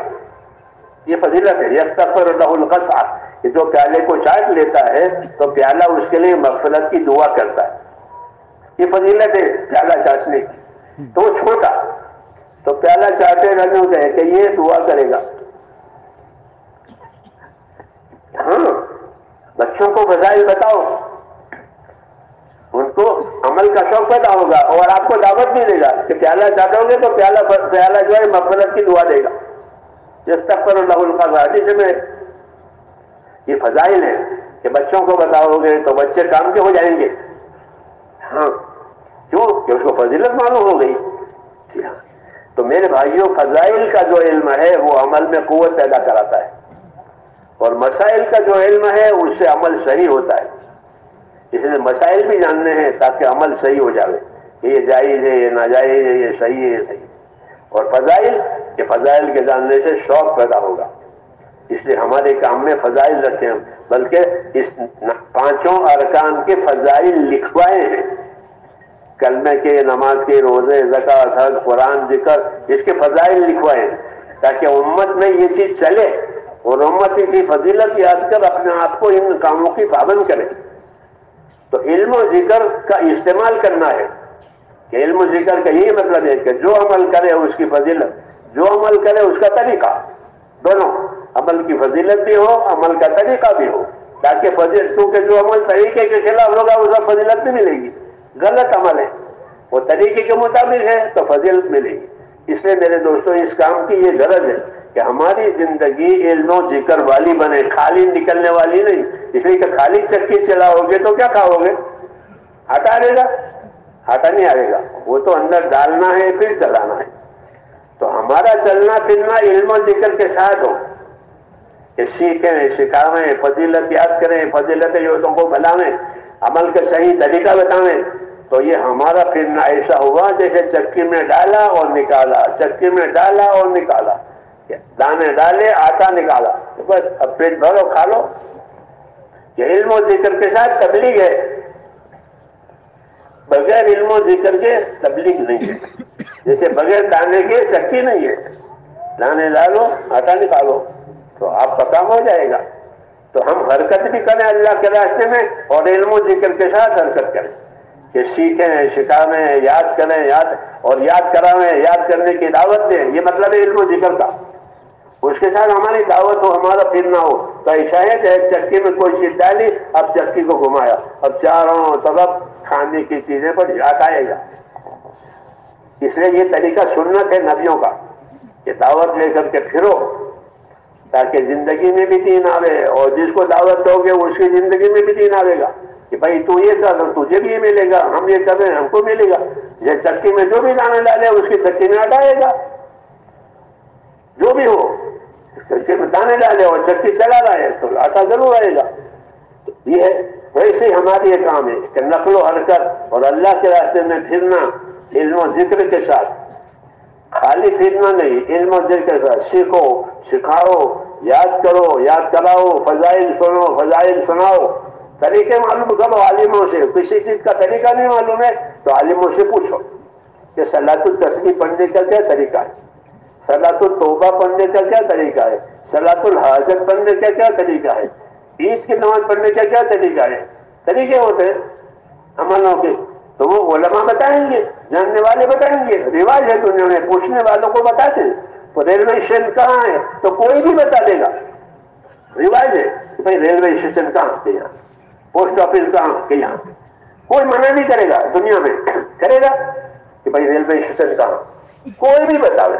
یہ فضیلت ہے، یستغفر له القصع، کہ جو پیالے کو چاٹ لیتا ہے تو پیالہ اس کے لیے مغفرت کی دعا کرتا ہے۔ یہ فضیلت ہے پیالہ چاٹنے کی، تو وہ چھوٹا تو پیالہ چاٹے رہنے ہوتے ہیں کہ یہ دعا کرے گا۔ ہاں بچوں کو فضائل بتاؤ، ان کو عمل کا شوق پیدا ہوگا اور آپ کو دعوت بھی دے گا کہ پیالہ چاٹو گے تو پیالہ جو ہے مغفرت کی دعا دے گا۔ یستغفر له القصع، حدیث میں یہ فضائل ہے کہ بچوں کو بتاؤ گے تو بچے کام کے ہو جائیں گے۔ ہاں کیوں کہ اس کو فضیلت معلوم ہو گئی۔ تو میرے بھائیوں فضائل کا جو علم ہے وہ عمل میں قوت پیدا کراتا ہے، اور مسائل کا جو علم ہے اس سے عمل صحیح ہوتا ہے۔ اس لیے مسائل بھی جاننے ہیں تاکہ عمل صحیح ہو جائے کہ یہ جائز ہے، یہ ناجائز ہے، یہ صحیح ہے، یہ صحیح ہے۔ اور فضائل کہ فضائل کے جاننے سے شوق پیدا ہوگا، اس لیے ہمارے کام میں فضائل رکھتے ہیں، بلکہ اس 5 ارکان کے فضائل لکھوائے ہیں، کلمے کے، نماز کے، روزے، زکوٰۃ، حج، قرآن، ذکر، اس کے فضائل لکھوائے ہیں تاکہ امت میں یہ چیز چلے اور امت کی فضیلت یاد کر اپنے آپ کو ان کاموں کی پابند کرے۔ تو علم و ذکر کا استعمال کرنا ہے کہ علم و ذکر کا یہی مطلب ہے کہ جو عمل کرے اس کی فضیلت، جو عمل کرے اس کا طریقہ، دونوں، عمل کی فضیلت بھی ہو، عمل کا طریقہ بھی ہو، تاکہ کیونکہ جو عمل طریقے کے خلاف ہوگا اس کا فضیلت نہیں ملے گی، غلط عمل ہے، وہ طریقے کے مطابق ہے تو فضیلت ملے گی۔ اس لیے میرے دوستوں اس کام کی یہ غرض ہے کہ ہماری زندگی علم و ذکر والی بنے، خالی نکلنے والی نہیں۔ اس لیے کہ خالی چکی چلاؤ گے تو کیا کھاؤ گے، آٹا رہے گا، آتا نہیں آئے گا، وہ تو اندر ڈالنا ہے پھر چلانا ہے۔ تو ہمارا چلنا پھرنا علم و ذکر کے ساتھ ہو کہ سیکھیں، سکھاویں، فضیلت یاد کریں، فضیلت یوتوں کو بلائیں، عمل کا صحیح طریقہ بتائیں، تو یہ ہمارا پھرنا ایسا ہوا جیسے چکی میں ڈالا اور نکالا، چکی میں ڈالا اور نکالا، دانے ڈالے آٹا نکالا، بس اب پیٹ بھرو کھا لو۔ یہ علم و ذکر کے ساتھ تبلیغ ہے، بغیر علم و ذکر کے تبلیغ نہیں ہے۔ جیسے بغیر دانے کے چکی نہیں ہے، دانے ڈالو آٹا نکالو تو آپ کا کام ہو جائے گا۔ تو ہم حرکت بھی کریں اللہ کے راستے میں اور علم و ذکر کے ساتھ حرکت کریں کہ سیکھیں، سکھاویں، یاد کریں، یاد کراویں، یاد کرنے کی دعوت دیں، یہ مطلب ہے علم و ذکر کا۔ اس کے ساتھ ہماری دعوت ہو، ہمارا پھرنا ہو۔ تو ایسا ہے کہ ایک چکی میں کوئی چیز ڈالی، اب چکی کو گھمایا، اب چاروں طرف کھانے کی چیزیں پر یاد آئے گا۔ اس لیے یہ طریقہ سنت ہے نبیوں کا کہ دعوت لے کر کے پھرو تاکہ زندگی میں بھی دین آوے، اور جس کو دعوت دو گے اس کی زندگی میں بھی دین آئے گا کہ بھائی تو یہ کر، تجھے بھی یہ ملے گا، ہم یہ کر رہے ہیں ہم کو ملے گا۔ یہ چکی میں جو بھی دانے ڈالے اس کی چکی میں آٹا آئے گا، جو بھی ہو چکی میں دانے ڈالے اور چکی چلا رہا ہے تو آٹا ضرور آئے گا۔ یہ ہے ویسے ہی ہماری یہ کام ہے کہ نقل و حرکت اور اللہ کے راستے میں پھرنا علم و ذکر کے ساتھ، خالی پھرنا نہیں، علم و ذکر کے ساتھ سیکھو، سکھاؤ، یاد کرو، یاد کراؤ، فضائل سنو، فضائل سناؤ، طریقے معلوم کرو عالموں سے۔ کسی چیز کا طریقہ نہیں معلوم ہے تو عالموں سے پوچھو کہ صلاۃ التسبیح پڑھنے کا کیا طریقہ ہے، صلاۃ التوبہ پڑھنے کا کیا طریقہ ہے، صلاۃ الحاجت پڑھنے کا کیا طریقہ ہے، عید کی نماز پڑھنے کا کیا طریقہ ہے۔ طریقے ہوتے ہیں عملوں کے، تو وہ علماء بتائیں گے، جاننے والے بتائیں گے۔ رواج ہے دنیا میں پوچھنے والوں کو بتاتے ہیں۔ تو ریلوے اسٹیشن کہاں ہے تو کوئی بھی بتا دے گا، رواج ہے بھائی ریلوے اسٹیشن کہاں کے یہاں، پوسٹ آفس کہاں کے یہاں، کوئی منع نہیں کرے گا دنیا میں، کرے گا کہ بھائی ریلوے اسٹیشن کہاں، کوئی بھی بتاوے۔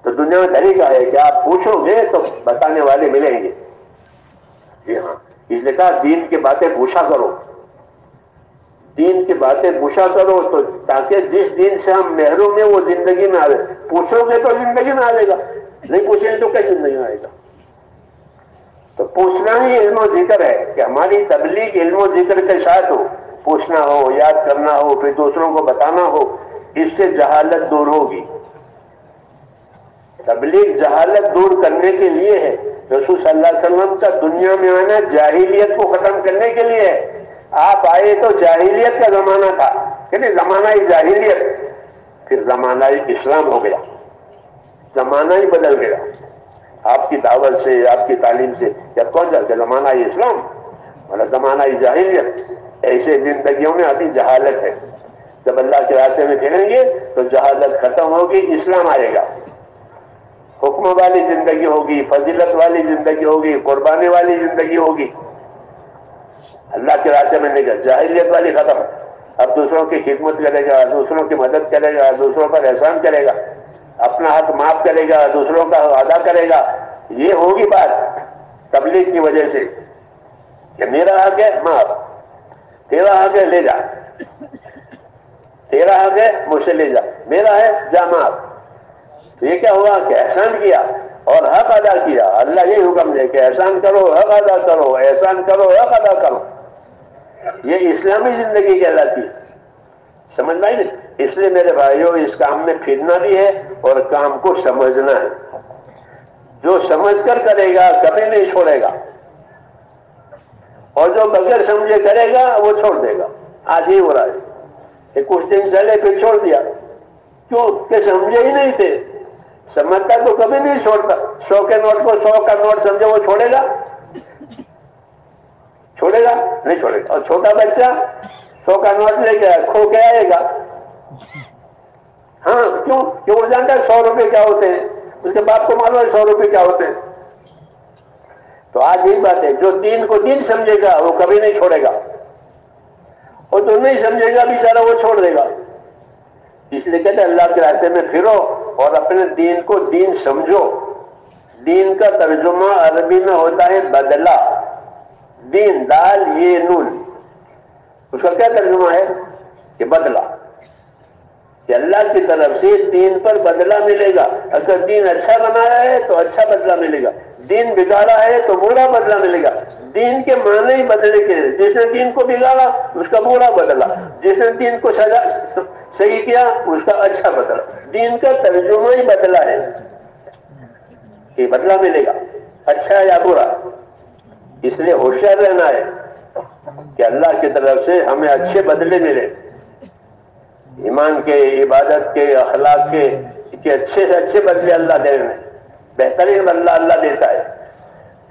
تو دنیا میں طریقہ ہے کہ آپ پوچھو گے تو بتانے والے ملیں گے۔ جی ہاں، اس لیے کہا دین کی باتیں پوچھا کرو، دین کی باتیں پوچھا کرو تو تاکہ جس دین سے ہم محروم ہیں وہ زندگی میں آئے۔ پوچھو گے تو زندگی میں آئے گا، نہیں پوچھیں گے تو کیسے زندگی میں آئے گا۔ تو پوچھنا ہی علم و ذکر ہے کہ ہماری تبلیغ علم و ذکر کے ساتھ ہو، پوچھنا ہو، یاد کرنا ہو، پھر دوسروں کو بتانا ہو، اس سے جہالت دور ہوگی۔ تبلیغ جہالت دور کرنے کے لیے ہے۔ رسول صلی اللہ علیہ وسلم کا دنیا میں آنا جاہلیت کو ختم کرنے کے لیے ہے۔ آپ آئے تو جاہلیت کا زمانہ تھا، کہ نہیں، زمانہ ہی جاہلیت، پھر زمانہ ہی اسلام ہو گیا، زمانہ ہی بدل گیا۔ آپ کی دعوت سے، آپ کی تعلیم سے جب کون جاتے زمانہ ہی اسلام، مطلب زمانہ ہی جاہلیت۔ ایسے زندگیوں میں ابھی جہالت ہے، جب اللہ کے راستے میں پھریں گے تو جہالت ختم ہوگی، اسلام آئے گا، حکم والی زندگی ہوگی، فضیلت والی زندگی ہوگی، قربانی والی زندگی ہوگی۔ اللہ کے راستے میں نہیں گیا، جاہلیت والی ختم۔ اب دوسروں کی خدمت کرے گا، دوسروں کی مدد کرے گا، دوسروں پر احسان کرے گا، اپنا حق معاف کرے گا، دوسروں کا ادا کرے گا۔ یہ ہوگی بات تبلیغ کی وجہ سے کہ میرا حق ہے معاف، تیرا حق ہے لے جا، تیرا حق ہے مجھ سے لے جا، میرا ہے جا معاف۔ تو یہ کیا ہوا کہ احسان کیا اور حق ادا کیا۔ اللہ یہ حکم دے کہ احسان کرو، حق ادا کرو، احسان کرو، حق ادا کرو۔ یہ اسلامی زندگی کہلاتی ہے، سمجھ میں آئی نہیں؟ اس لیے میرے بھائیوں اس کام میں پھرنا بھی ہے اور کام کو سمجھنا ہے۔ جو سمجھ کر کرے گا کبھی نہیں چھوڑے گا، اور جو بغیر سمجھے کرے گا وہ چھوڑ دے گا۔ آج ہی ہو رہا ہے کہ کچھ دن چلے پھر چھوڑ دیا، کیوں کہ سمجھے ہی نہیں تھے۔ سمجھتا تو کبھی نہیں چھوڑتا۔ 100 کے نوٹ کو 100 کا نوٹ سمجھے وہ چھوڑے گا؟ چھوڑے گا نہیں چھوڑے گا۔ اور چھوٹا بچہ 100 کا نوٹ لے کے کھو کے آئے گا، ہاں کیوں کہ وہ جانتا ہے 100 روپے کیا ہوتے ہیں، اس کے باپ کو معلوم ہے 100 روپے کیا ہوتے ہیں۔ تو آج یہی بات ہے، جو دین کو دین سمجھے گا وہ کبھی نہیں چھوڑے گا، اور جو نہیں سمجھے گا بیچارہ وہ چھوڑ دے گا۔ اس لیے کہتے ہیں اللہ کے راستے میں پھرو اور اپنے دین کو دین سمجھو۔ دین کا ترجمہ عربی میں ہوتا ہے بدلہ، دین دال یہ نون، اس کا کیا ترجمہ ہے؟ کہ بدلہ، کہ اللہ کی طرف سے دین پر بدلہ ملے گا۔ اگر دین اچھا بنایا ہے تو اچھا بدلہ ملے گا، دین بگاڑا ہے تو برا بدلہ ملے گا۔ دین کے معنی ہی بدلے کے، جس نے دین کو بگاڑا اس کا برا بدلہ، جس نے دین کو صحیح کیا اس کا اچھا بدلہ۔ دین کا ترجمہ ہی بدلہ ہے کہ بدلہ ملے گا اچھا یا برا۔ اس لیے ہوشیار رہنا ہے کہ اللہ کی طرف سے ہمیں اچھے بدلے ملے، ایمان کے، عبادت کے، اخلاق کے، کہ اچھے سے اچھے بدلے اللہ دے رہے ہیں، بہترین بدلہ اللہ دیتا ہے۔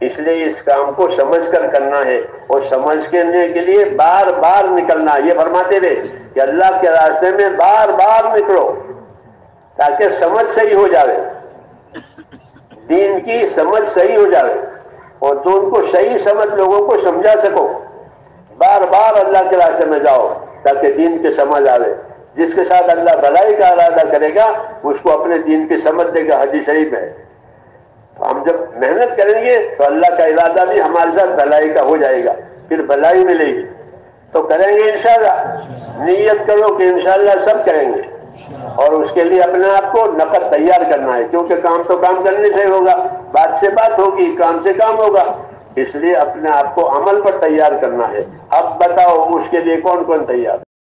اس لیے اس کام کو سمجھ کر کرنا ہے، اور سمجھ کرنے کے لیے بار بار نکلنا۔ یہ فرماتے رہے کہ اللہ کے راستے میں بار بار نکلو تاکہ سمجھ صحیح ہو جائے، دین کی سمجھ صحیح ہو جائے، اور دین کو صحیح سمجھ لوگوں کو سمجھا سکو۔ بار بار اللہ کے راستے میں جاؤ تاکہ دین کی سمجھ آئے۔ جس کے ساتھ اللہ بھلائی کا ارادہ کرے گا اس کو اپنے دین کی سمجھ دے گا، حدیث شریف ہے۔ تو ہم جب محنت کریں گے تو اللہ کا ارادہ بھی ہمارے ساتھ بھلائی کا ہو جائے گا، پھر بھلائی ملے گی۔ تو کریں گے انشاءاللہ، نیت کرو کہ انشاءاللہ سب کریں گے، اور اس کے لیے اپنے آپ کو نقد تیار کرنا ہے، کیونکہ کام تو کام کرنے سے ہوگا، بات سے بات ہوگی، کام سے کام ہوگا، اس لیے اپنے آپ کو عمل پر تیار کرنا ہے۔ اب بتاؤ اس کے لیے کون کون تیار؟